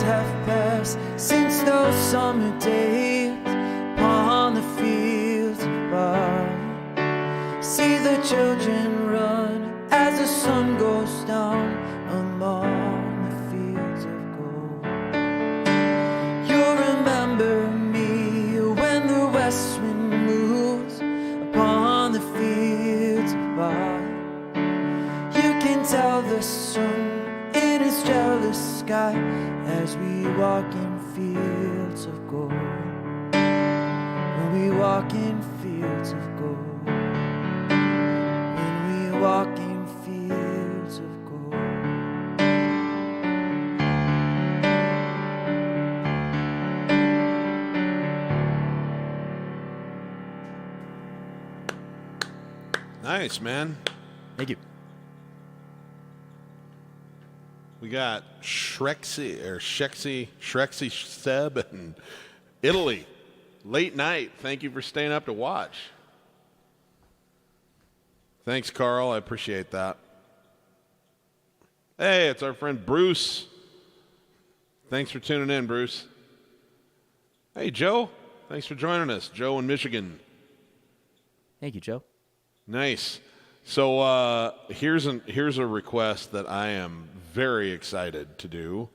Have passed since those summer days upon the fields of barley. See the children run as the sun goes down among the fields of gold. You'll remember me when the west wind moves upon the fields of barley. You can tell the sun in his jealous sky as we walk in fields of gold. When we walk in fields of gold. When we walk in fields of gold. Nice, man. Thank you. We got Shrexy Seb in Italy. Late night. Thank you for staying up to watch. Thanks, Carl. I appreciate that. Hey, it's our friend Bruce. Thanks for tuning in, Bruce. Hey, Joe. Thanks for joining us. Joe in Michigan. Thank you, Joe. Nice. So here's a request that I am very excited to do.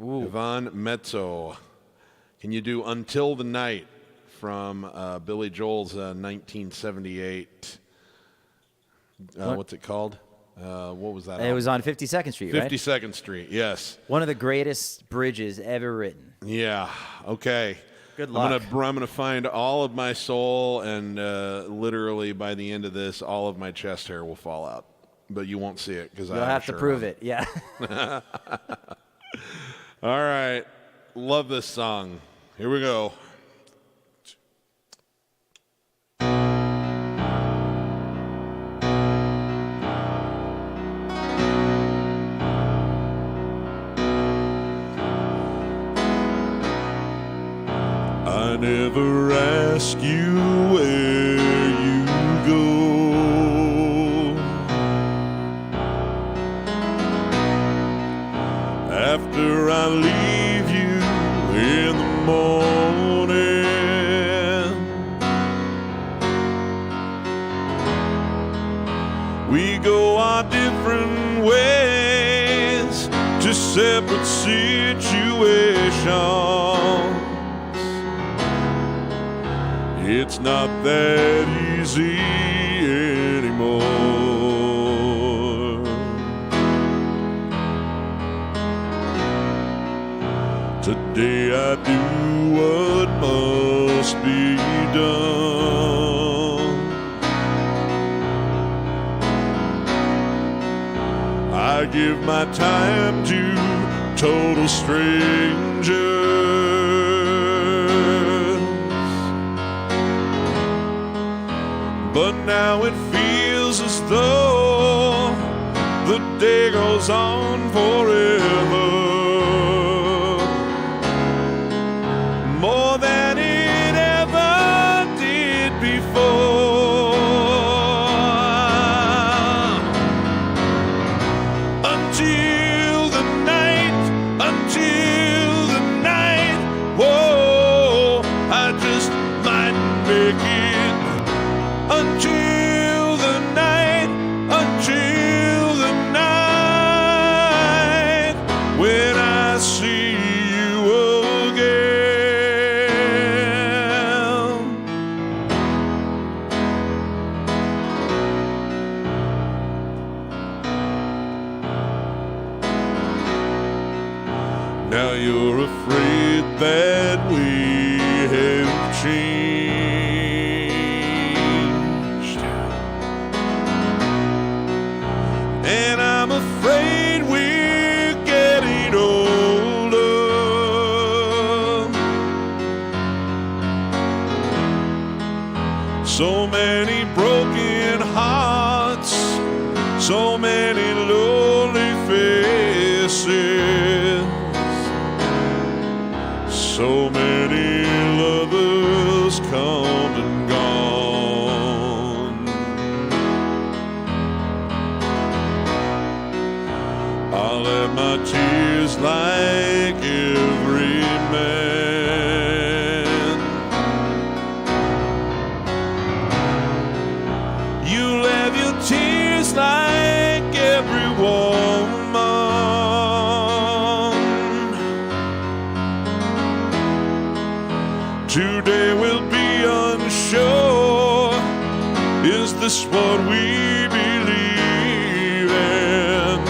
Ooh. Ivan Mezzo, can you do Until the Night from Billy Joel's 1978 What's it called? What was that? It was on 52nd Street, right? 52nd Street, yes. One of the greatest bridges ever written. Yeah, okay. Good luck. I'm gonna find all of my soul, and literally by the end of this, all of my chest hair will fall out. But you won't see it because You'll have to prove it, yeah. All right. Love this song. Here we go. I never ask you where you go. After I leave you in the morning, we go our different ways to separate situations. It's not that easy anymore. Today I do what must be done. I give my time to total strangers. But now it feels as though the day goes on forever, more than it ever did before. Until the night, whoa, I just might make it. Until the night, when I see you again. Now you're afraid that we have changed, and I'm afraid we're getting older. So many broken hearts, so many lonely faces, so many lovers come and gone. I'll let my tears like every man. You'll have your tears like every woman. Today we'll be unsure, is this what we believe in?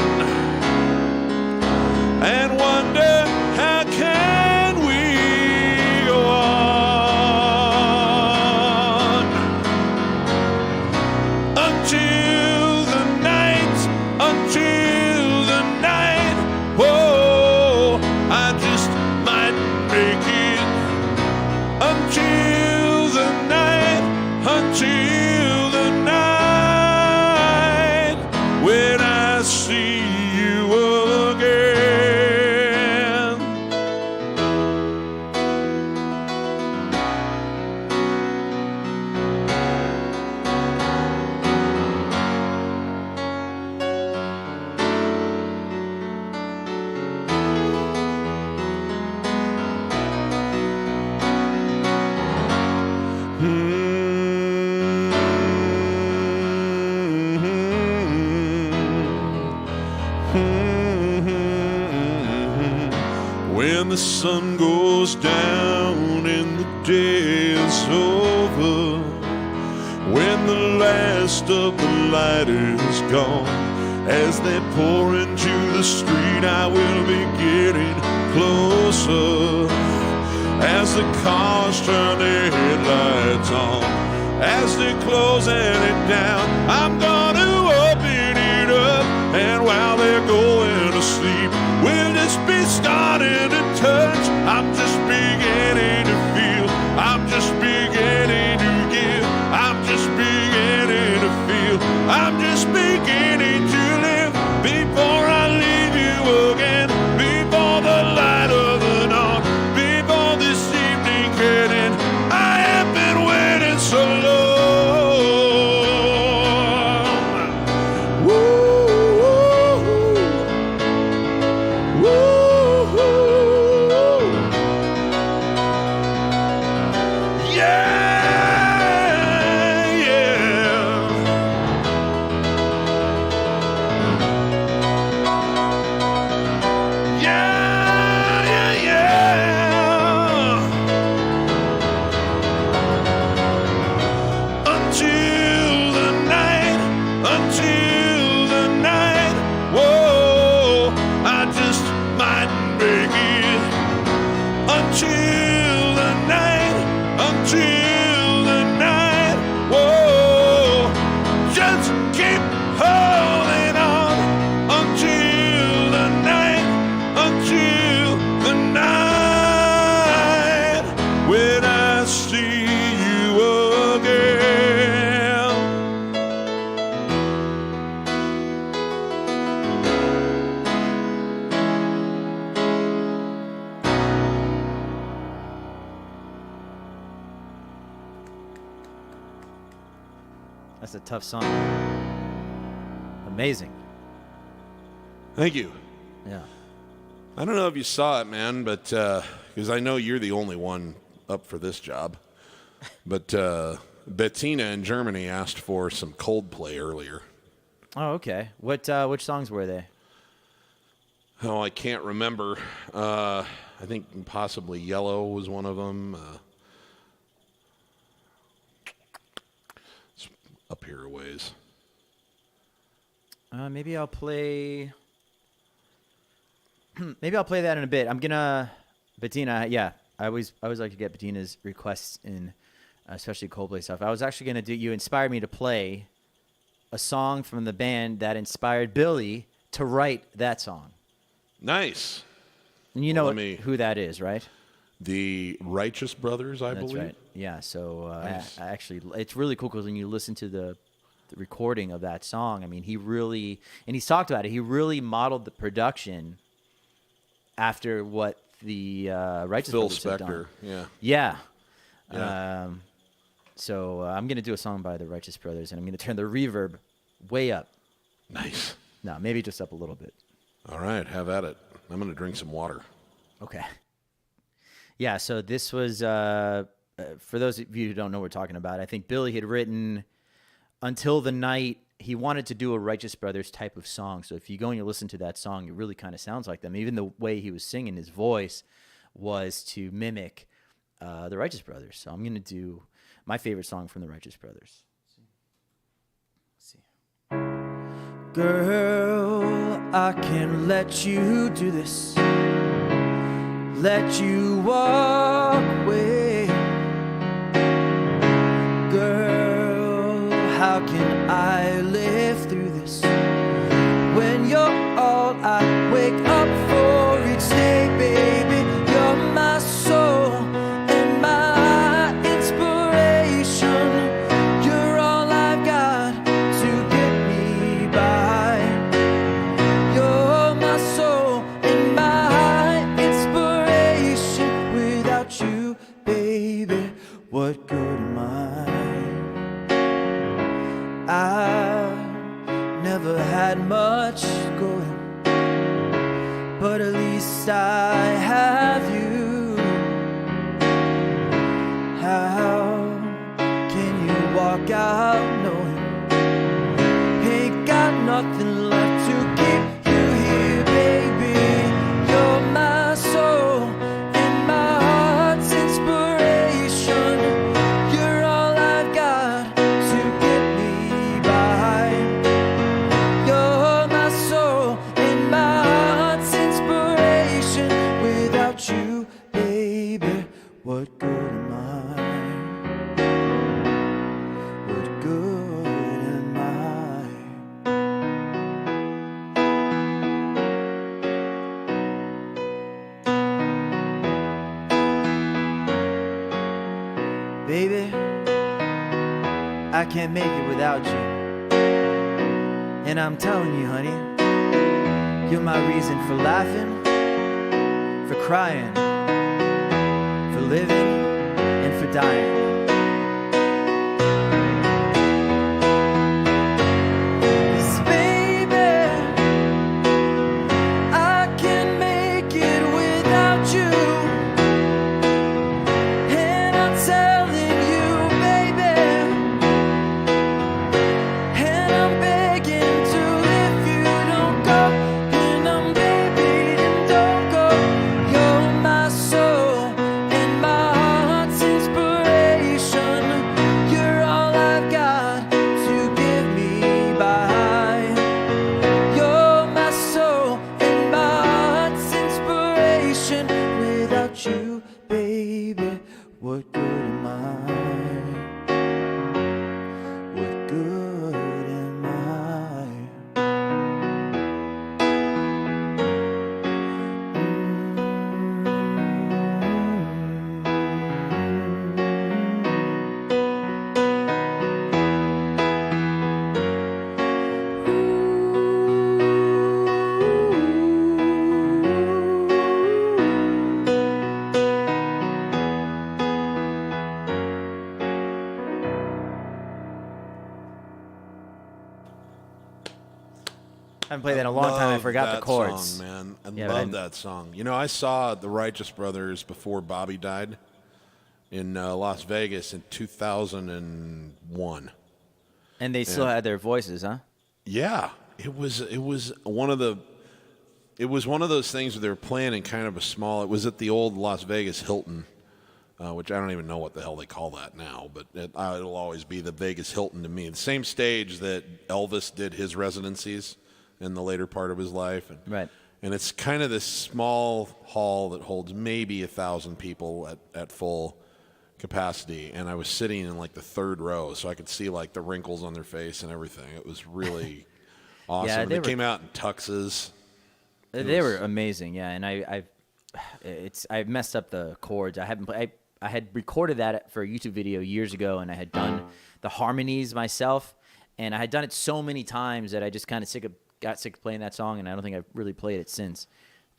And wonder, how can we go on? Until the night, whoa, I just might make it. Until the night, when I see you again. When the sun goes down and the day is over, when when the last of the light is gone. As they pour into the street, I will be getting closer. As the cars turn their headlights on, as they're closing it down, I'm gonna open it up. And while they're going to sleep, we'll just be starting to touch. I'm just beginning to feel, I'm just beginning to give, I'm just beginning to feel, I'm just beginning to live before I leave you again, before the light of the dawn, before this evening can end. I have been waiting so long. That's a tough song. Amazing. Thank you. Yeah. I don't know if you saw it, man, but because I know you're the only one up for this job. But Bettina in Germany asked for some Coldplay earlier. Oh, okay. Which songs were they? Oh, I can't remember. I think possibly Yellow was one of them. It's up here a ways. Maybe I'll play. Maybe I'll play that in a bit. I'm gonna Bettina. Yeah, I always like to get Bettina's requests in, especially Coldplay stuff. I was actually gonna do. You inspired me to play a song from the band that inspired Billy to write that song. Nice. And you know who that is, right? The Righteous Brothers, I believe. That's right. Yeah. So Nice. I actually, it's really cool because when you listen to the recording of that song, I mean, he really, and he's talked about it. He really modeled the production after what the Righteous Phil Brothers had done. Spector. Yeah. Yeah. Yeah. So I'm going to do a song by the Righteous Brothers, and I'm going to turn the reverb way up. Nice. No, maybe just up a little bit. All right, have at it. I'm going to drink some water. Okay. Yeah, so this was, for those of you who don't know what we're talking about, I think Billy had written Until the Night. He wanted to do a Righteous Brothers type of song. So if you go and you listen to that song, it really kind of sounds like them. Even the way he was singing, his voice was to mimic the Righteous Brothers. So I'm going to do my favorite song from the Righteous Brothers. Let's see. Girl, I can't let you do this. Let you walk away. Girl, how can I live through this when you're all I wake up for each day, baby? You're my soul and my inspiration. You're all I've got to get me by. You're my soul and my inspiration. Without you, baby, what good am I? I've never had much going, but at least I have you. How can you walk out knowing ain't got nothing left to keep you here, baby? You're my soul and my heart's inspiration. You're all I've got to get I can't make it without you. And I'm telling you, honey, you're my reason for laughing, for crying, for living, and for dying. 'Cause baby, I can't make it without you. And I'm telling you, baby, and I'm begging to if you don't go, and I'm begging, don't go. You're my soul and my heart's inspiration. You're all I've got to get me by. You're my soul and my heart's inspiration. Without you, baby, what good am I? What good am I? I haven't played that in a long time. I Love forgot the that chords. song, man. I Yeah, but love that song. You know, I saw the Righteous Brothers before Bobby died in Las Vegas in 2001. And they still had their voices, huh? Yeah, it was one of those things where they were playing in kind of a small. It was at the old Las Vegas Hilton, which I don't even know what the hell they call that now, but it'll always be the Vegas Hilton to me. The same stage that Elvis did his residencies in the later part of his life, Right. And it's kind of this small hall that holds maybe 1,000 people at full capacity, and I was sitting in like the third row, so I could see like the wrinkles on their face and everything. It was really awesome. Yeah, They came out in tuxes. They were amazing, yeah. And I messed up the chords. I had recorded that for a YouTube video years ago, and I had done the harmonies myself, and I had done it so many times that I just kind of got sick of playing that song, and I don't think I've really played it since.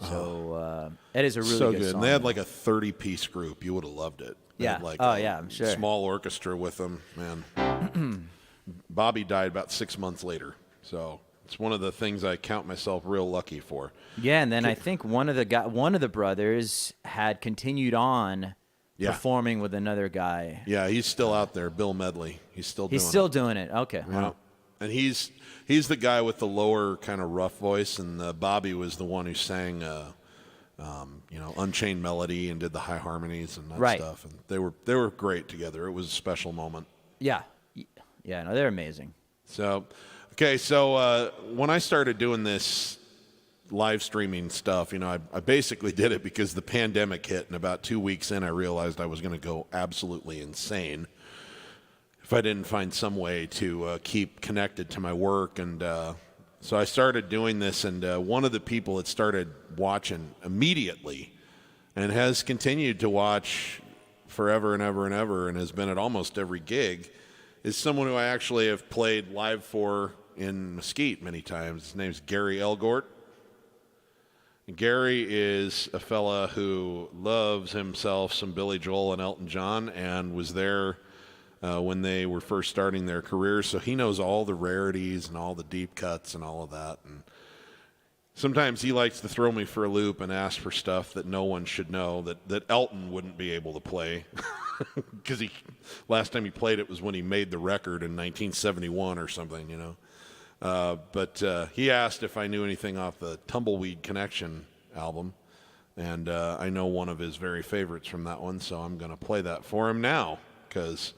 So it is a really so good good. song. And they had like a 30-piece group. You would have loved it. They Yeah. had like Yeah, I'm sure. small orchestra with them, man. Bobby died about 6 months later, so it's one of the things I count myself real lucky for. Yeah, and then I think one of the brothers had continued on performing with another guy. Yeah, he's still out there, Bill Medley. He's still doing it. Okay. Yeah. And he's the guy with the lower kind of rough voice, and Bobby was the one who sang, Unchained Melody and did the high harmonies and that stuff. And they were great together. It was a special moment. Yeah, no, they're amazing. So, okay, so when I started doing this live streaming stuff, I basically did it because the pandemic hit, and about 2 weeks in, I realized I was going to go absolutely insane if I didn't find some way to keep connected to my work. And so I started doing this, and one of the people that started watching immediately and has continued to watch forever and ever and ever and has been at almost every gig is someone who I actually have played live for in Mesquite many times. His name's Gary Elgort. Gary is a fella who loves himself some Billy Joel and Elton John and was there when they were first starting their careers, so he knows all the rarities and all the deep cuts and all of that. And sometimes he likes to throw me for a loop and ask for stuff that no one should know, that Elton wouldn't be able to play, because last time he played it was when he made the record in 1971 or something, But he asked if I knew anything off the Tumbleweed Connection album, and I know one of his very favorites from that one, so I'm going to play that for him now, because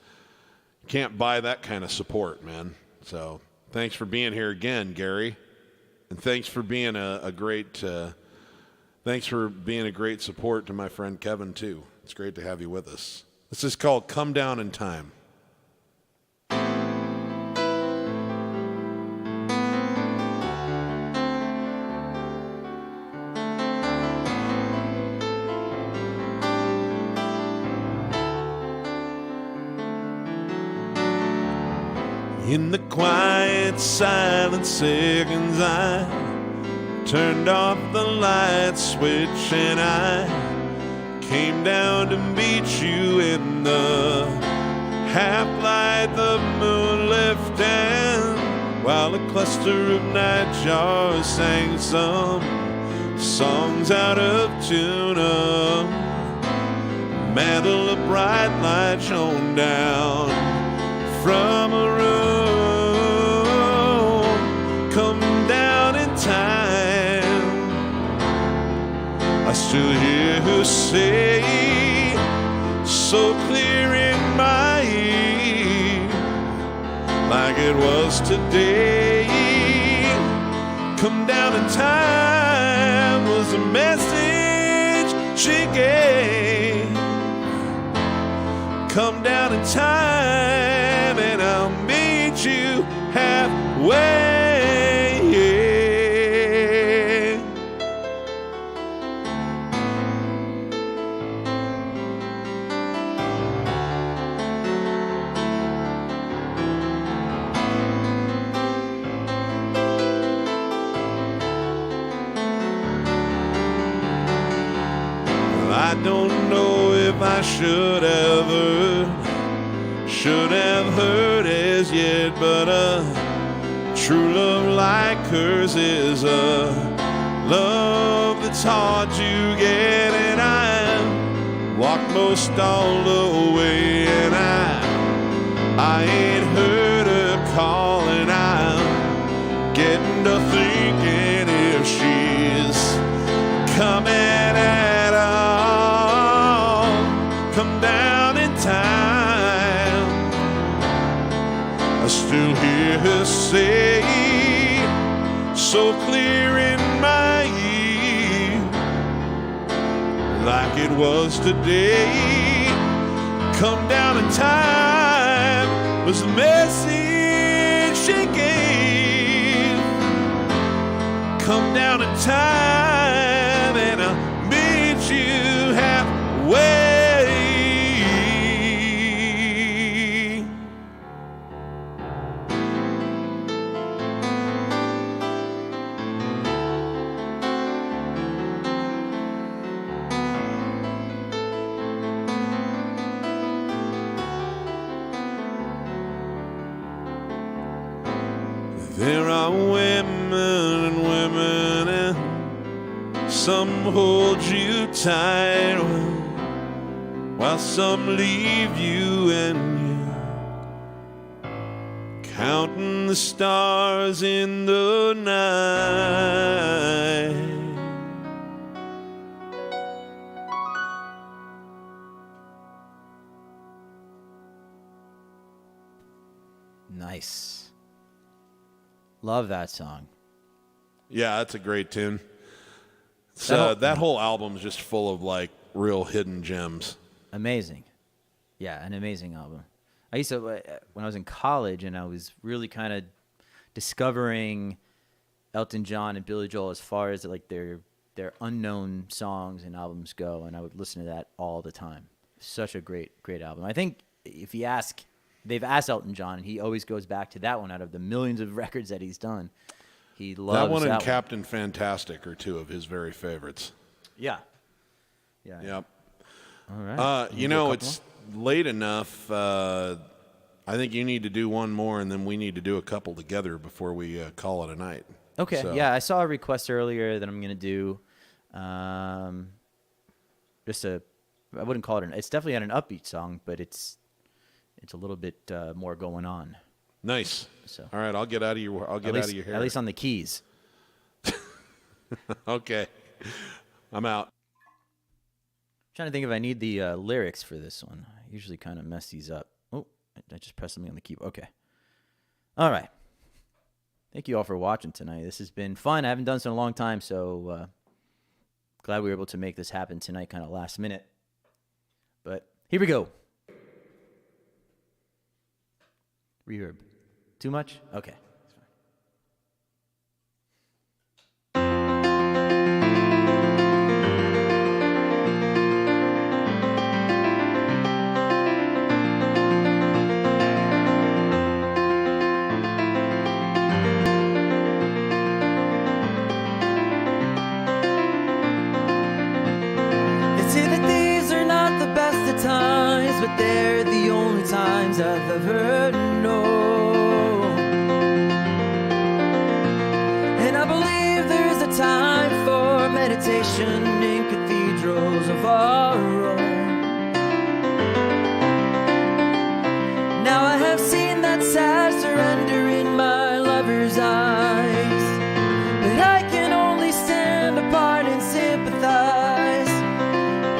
you can't buy that kind of support, man. So thanks for being here again, Gary, and thanks for being a great support to my friend Kevin too. It's great to have you with us. This is called "Come Down in Time." In the quiet, silent seconds, I turned off the light switch and I came down to meet you in the half-light the moon lifting, while a cluster of nightjars sang some songs out of tune. A mantle of bright light shone down from a room. Come down in time. I still hear her say, so clear in my ear, like it was today. Come down in time was the message she gave. Come down in time and I'll meet you halfway. I don't know if I should have heard as yet, but a true love like hers is a love that's hard to get, and I walked most all the way, and I ain't heard her call, and I'm getting to thinking if she's coming at all. Come down in time. I still hear her say, so clear in my ear, like it was today. Come down in time was the message she gave. Come down in time and I'll meet you halfway. There are women and women, and some hold you tight, while some leave you and you counting the stars in the night. Nice. Love that song. Yeah, that's a great tune. So that whole album is just full of like real hidden gems. Amazing. Yeah, an amazing album. I used to, when I was in college and I was really kind of discovering Elton John and Billy Joel as far as like their unknown songs and albums go, and I would listen to that all the time. Such a great album. I think if you ask, they've asked Elton John, and he always goes back to that one out of the millions of records that he's done. He loves that one. And one. Captain Fantastic are two of his very favorites. Yeah. Yep. All right. You know, it's late enough. I think you need to do one more, and then we need to do a couple together before we call it a night. Okay. So. Yeah, I saw a request earlier that I'm going to do. I wouldn't call it it's definitely not an upbeat song, but it's a little bit more going on. Nice. So. All right, I'll get out of your hair. At least on the keys. Okay. I'm out. Trying to think if I need the lyrics for this one. I usually kind of mess these up. Oh, I just pressed something on the keyboard. Okay. All right. Thank you all for watching tonight. This has been fun. I haven't done this in a long time, so glad we were able to make this happen tonight, kind of last minute. But here we go. Reverb. Too much? Okay. ever known. And I believe there is a time for meditation in cathedrals of our own. Now I have seen that sad surrender in my lover's eyes, but I can only stand apart and sympathize.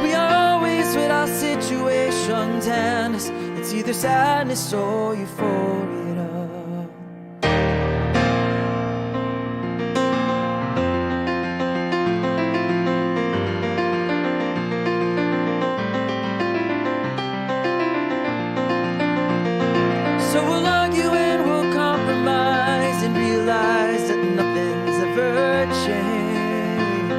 We are always with our situations, and it's either sadness or euphoria. So we'll argue and we'll compromise and realize that nothing's ever changed.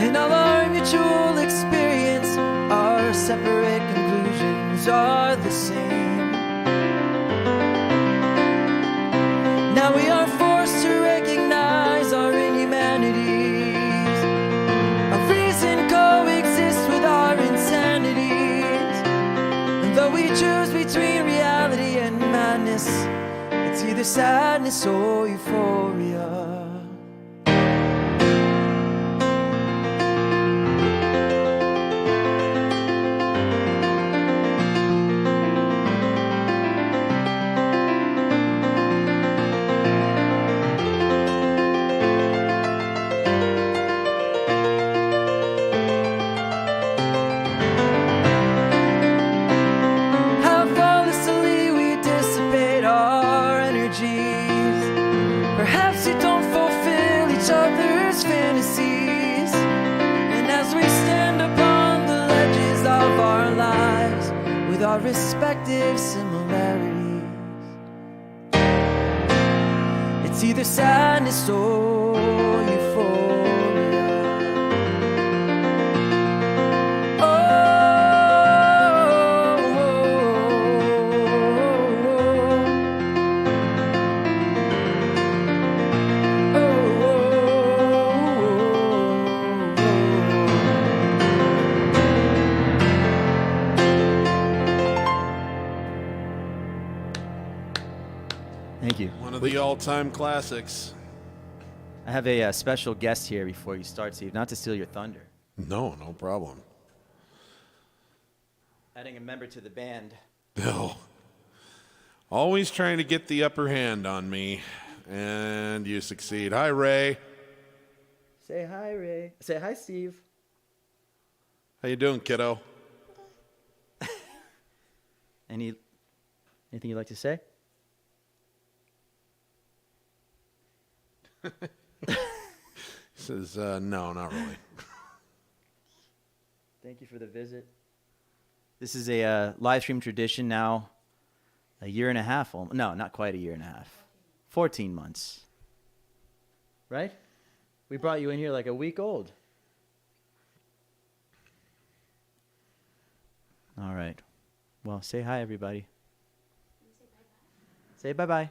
And all our mutual experience, our separate conclusions are the same. Now we are forced to recognize our inhumanities. Our reason coexists with our insanities. Though we choose between reality and madness, it's either sadness or euphoria. Perhaps we don't fulfill each other's fantasies, and as we stand upon the ledges of our lives with our respective similarities, it's either sadness or euphoria. Thank you. One of the all-time classics. I have a special guest here before you start, Steve, not to steal your thunder. No problem. Adding a member to the band. No. Always trying to get the upper hand on me, and you succeed. Hi, Ray. Say hi, Ray. Say hi, Steve. How you doing, kiddo? Anything you'd like to say? He says, no, not really. Thank you for the visit. This is a live stream tradition now, a year and a half. No, not quite a year and a half. 14 months. Right? We brought you in here like a week old. All right. Well, say hi, everybody. Say bye-bye.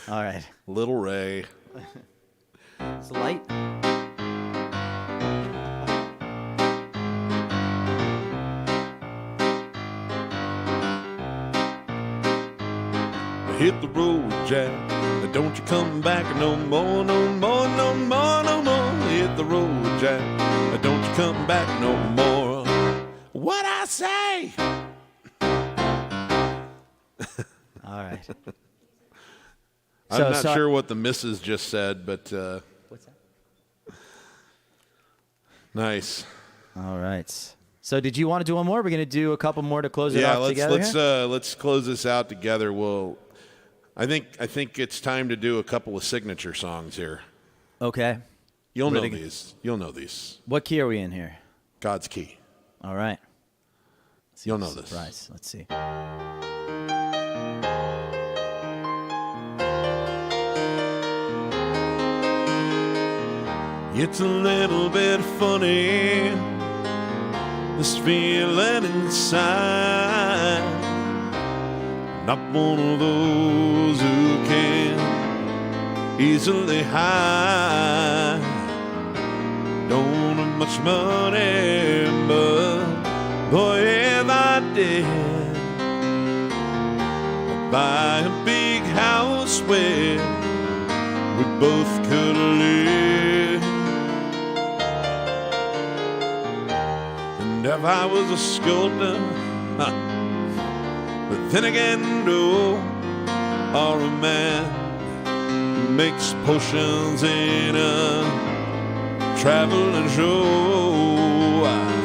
All right. Little Ray. It's light. Hit the road, Jack. Don't you come back no more, no more, no more, no more. Hit the road, Jack. Don't you come back no more. What I say? All right. I'm not sure what the missus just said, but What's that? nice. All right. So did you want to do one more? We're going to do a couple more to close it off together. Let's close this out together. I think it's time to do a couple of signature songs here. Okay. You'll know these. You'll know these. What key are we in here? God's Key. All right. You'll know this. Surprise. Let's see. It's a little bit funny, this feeling inside. Not one of those who can easily hide. Don't have much money, but Boy, if I did, I'd buy a big house where we both could live. And if I was a sculptor, but then again, no, or a man who makes potions in a traveling show. I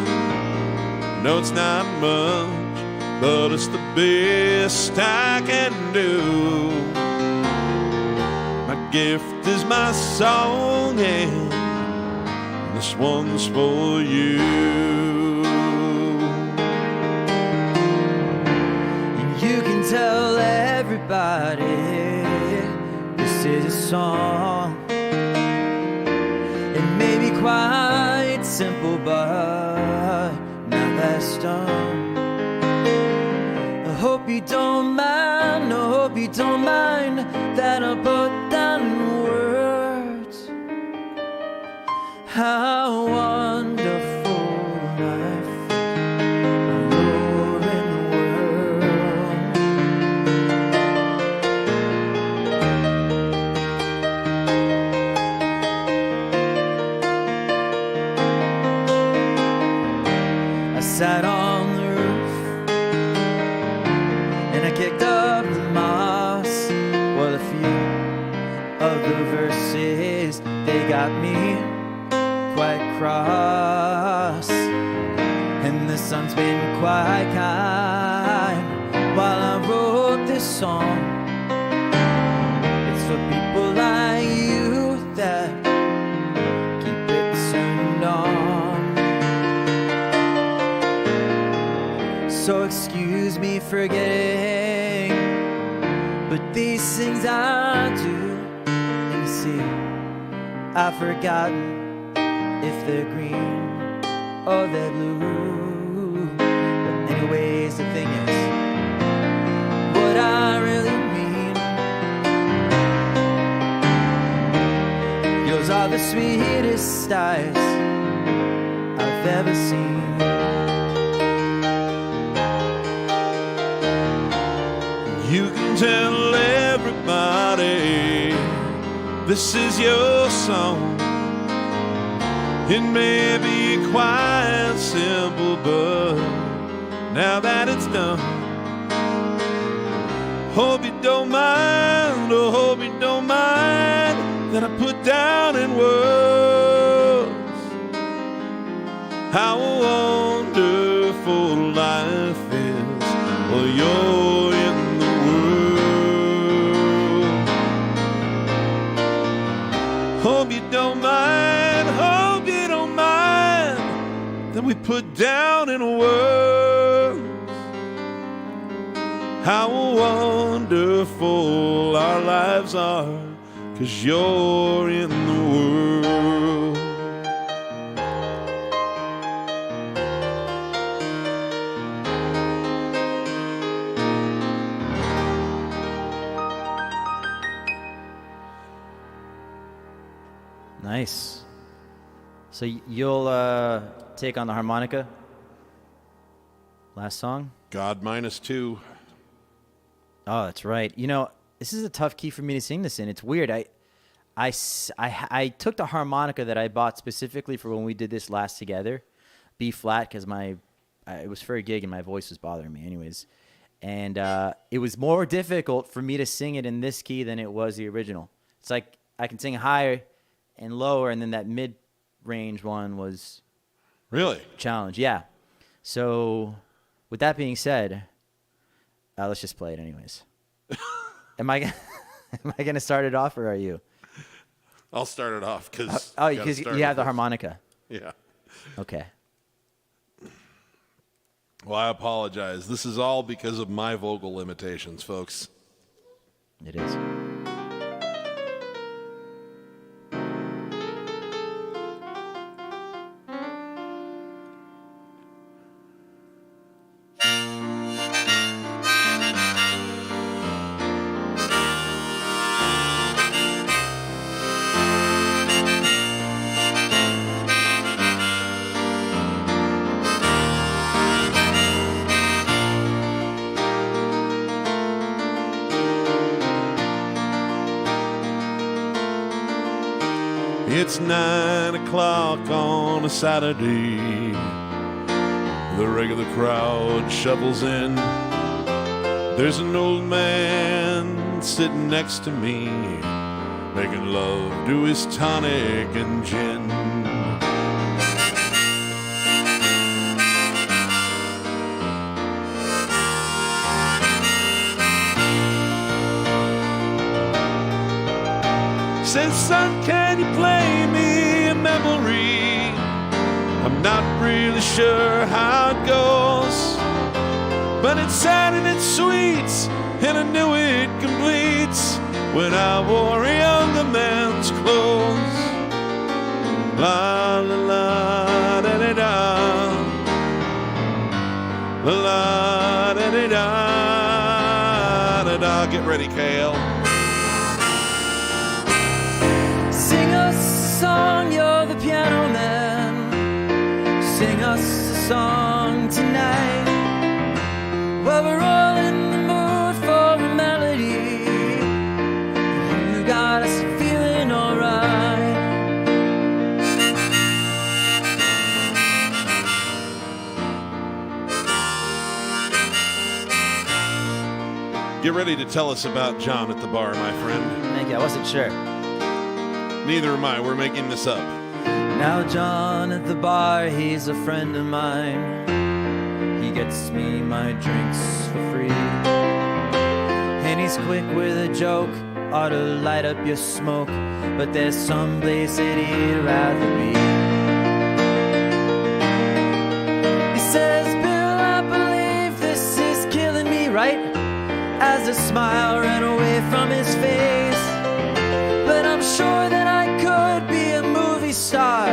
know it's not much, but it's the best I can do. My gift is my song, and this one's for you. You can tell everybody this is a song. It may be quite simple, but not that dumb. I hope you don't mind, I hope you don't mind that I put down in words how wonderful life alone in the world. I sat on the roof and I kicked up the moss. Well, a few of the verses, they got me quite cross, and the sun's been quite kind while I wrote this song. It's for people like you that keep it turned on. So excuse me for getting, but these things I do, and you see, I've forgotten if they're green or they're blue. But anyways, the thing is, what I really mean, yours are the sweetest eyes I've ever seen. You can tell everybody this is your song. It may be quite simple, but now that it's done, hope you don't mind, oh, hope you don't mind that I put down in words how wonderful life is. Well, you're in the world. Hope you don't mind, hope you don't mind that we put down in words how wonderful our lives are, 'cause you're in the world. Nice. So you'll take on the harmonica? Last song? God -2. Oh, that's right. You know, this is a tough key for me to sing this in. It's weird. I took the harmonica that I bought specifically for when we did this last together, B flat, because it was for a gig and my voice was bothering me anyways. And it was more difficult for me to sing it in this key than it was the original. It's like I can sing higher and lower, and then that mid-range one was Really? challenge. Yeah. So with that being said, let's just play it anyways. Am I gonna start it off, or are you? I'll start it off because Because you have the harmonica. Yeah. Okay. Well, I apologize. This is all because of my vocal limitations, folks. It is. It's 9 o'clock on a Saturday. The regular crowd shuffles in. There's an old man sitting next to me, making love to his tonic and gin. Says, son, can you play me a memory? I'm not really sure how it goes, but it's sad and it's sweet, and I knew it completes when I wore a younger man's clothes. La la la da da da, la la da da da da. Get ready, Kale. Sing us a song, you're the piano man. Sing us a song tonight. Well, we're all in the mood for a melody. You got us feeling alright. Get ready to tell us about John at the bar, my friend. Thank you. I wasn't sure. Neither am I. We're making this up. Now John at the bar, he's a friend of mine. He gets me my drinks for free, and he's quick with a joke, ought to light up your smoke, but there's some place that he'd rather be. He says, Bill, I believe this is killing me, right? As a smile ran away from his face. But I'm sure that I could be a movie star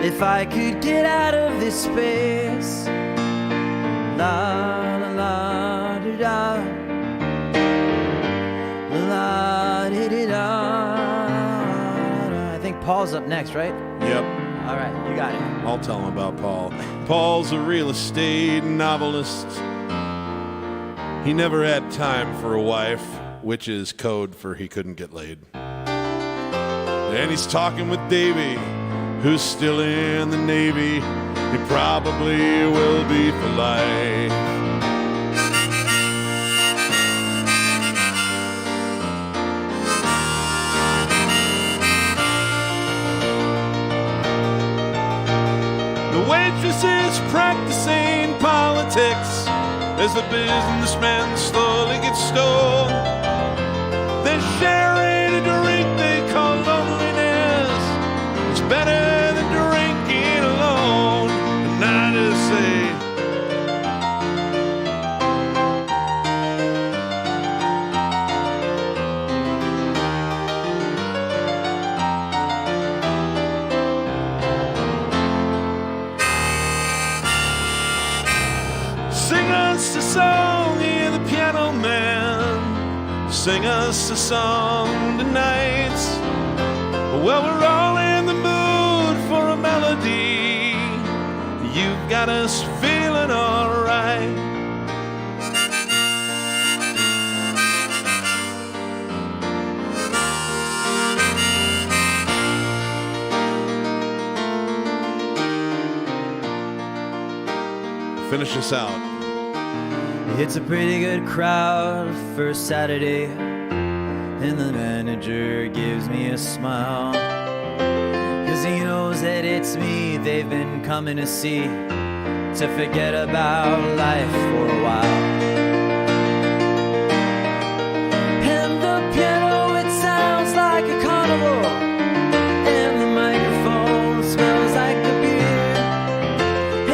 if I could get out of this space. La la la da da, la da da da. I think Paul's up next, right? Yep. All right, you got it. I'll tell him about Paul. Paul's a real estate novelist. He never had time for a wife, which is code for he couldn't get laid. And he's talking with Davey, who's still in the Navy. He probably will be for life. The waitress is practicing politics as the businessman slowly gets stoned. They're sharing a drink they call loneliness. It's better than drinking alone. And I just say, sing us a song, hear the piano man. Sing us a song tonight. Well, we're all in the mood for a melody. You've got us feeling alright. Finish us out. It's a pretty good crowd for Saturday, and the manager gives me a smile, 'cause he knows that it's me they've been coming to see, to forget about life for a while. And the piano, it sounds like a carnival, and the microphone smells like a beer,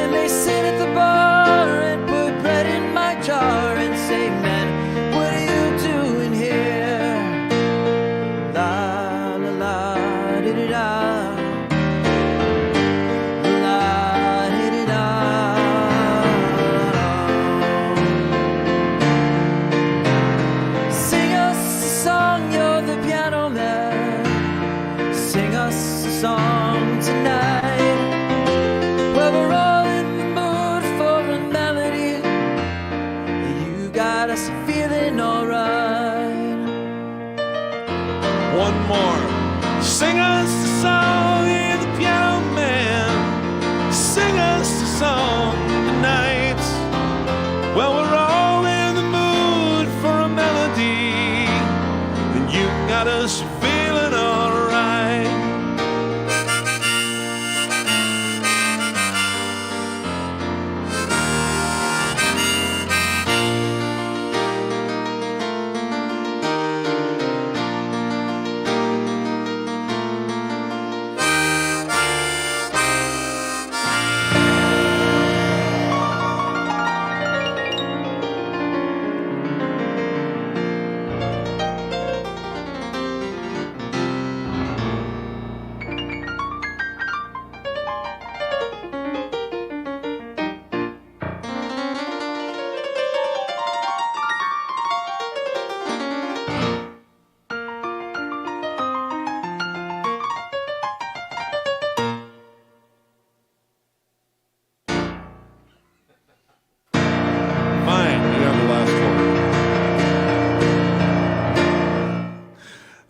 and they sit at the bar and put bread in my jar and say, man, what are you doing here? La la la di di da, la di di da. Sing us a song, you're the piano man. Sing us a song tonight. Well, we're all in the mood for a melody. You got us feeling alright. One more. Sing us a song, you're the piano man. Sing us a song tonight. Well, we're all in the mood for a melody, and you got us feeling alright.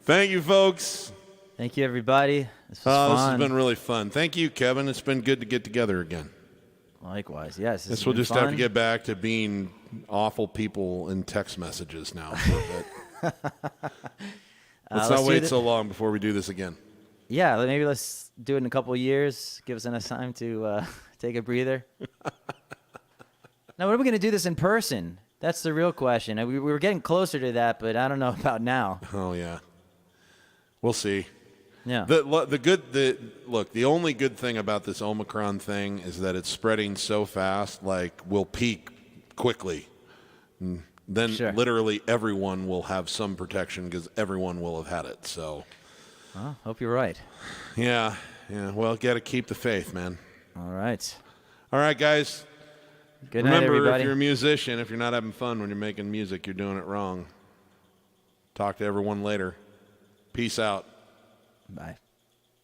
Thank you, folks. Thank you, everybody. This was fun. This has been really fun. Thank you, Kevin. It's been good to get together again. Likewise, yes. Guess we'll just have to get back to being awful people in text messages now for a bit. Let's not wait so long before we do this again. Yeah, maybe let's do it in a couple of years. Give us enough time to take a breather. Now, when are we going to do this in person? That's the real question. We were getting closer to that, but I don't know about now. Oh, yeah. We'll see. Yeah. The only good thing about this Omicron thing is that it's spreading so fast, like we'll peak quickly. And then literally everyone will have some protection because everyone will have had it. So, well, hope you're right. Yeah. Well, got to keep the faith, man. All right, guys. Good night, everybody. Remember, if you're a musician, if you're not having fun when you're making music, you're doing it wrong. Talk to everyone later. Peace out. Bye.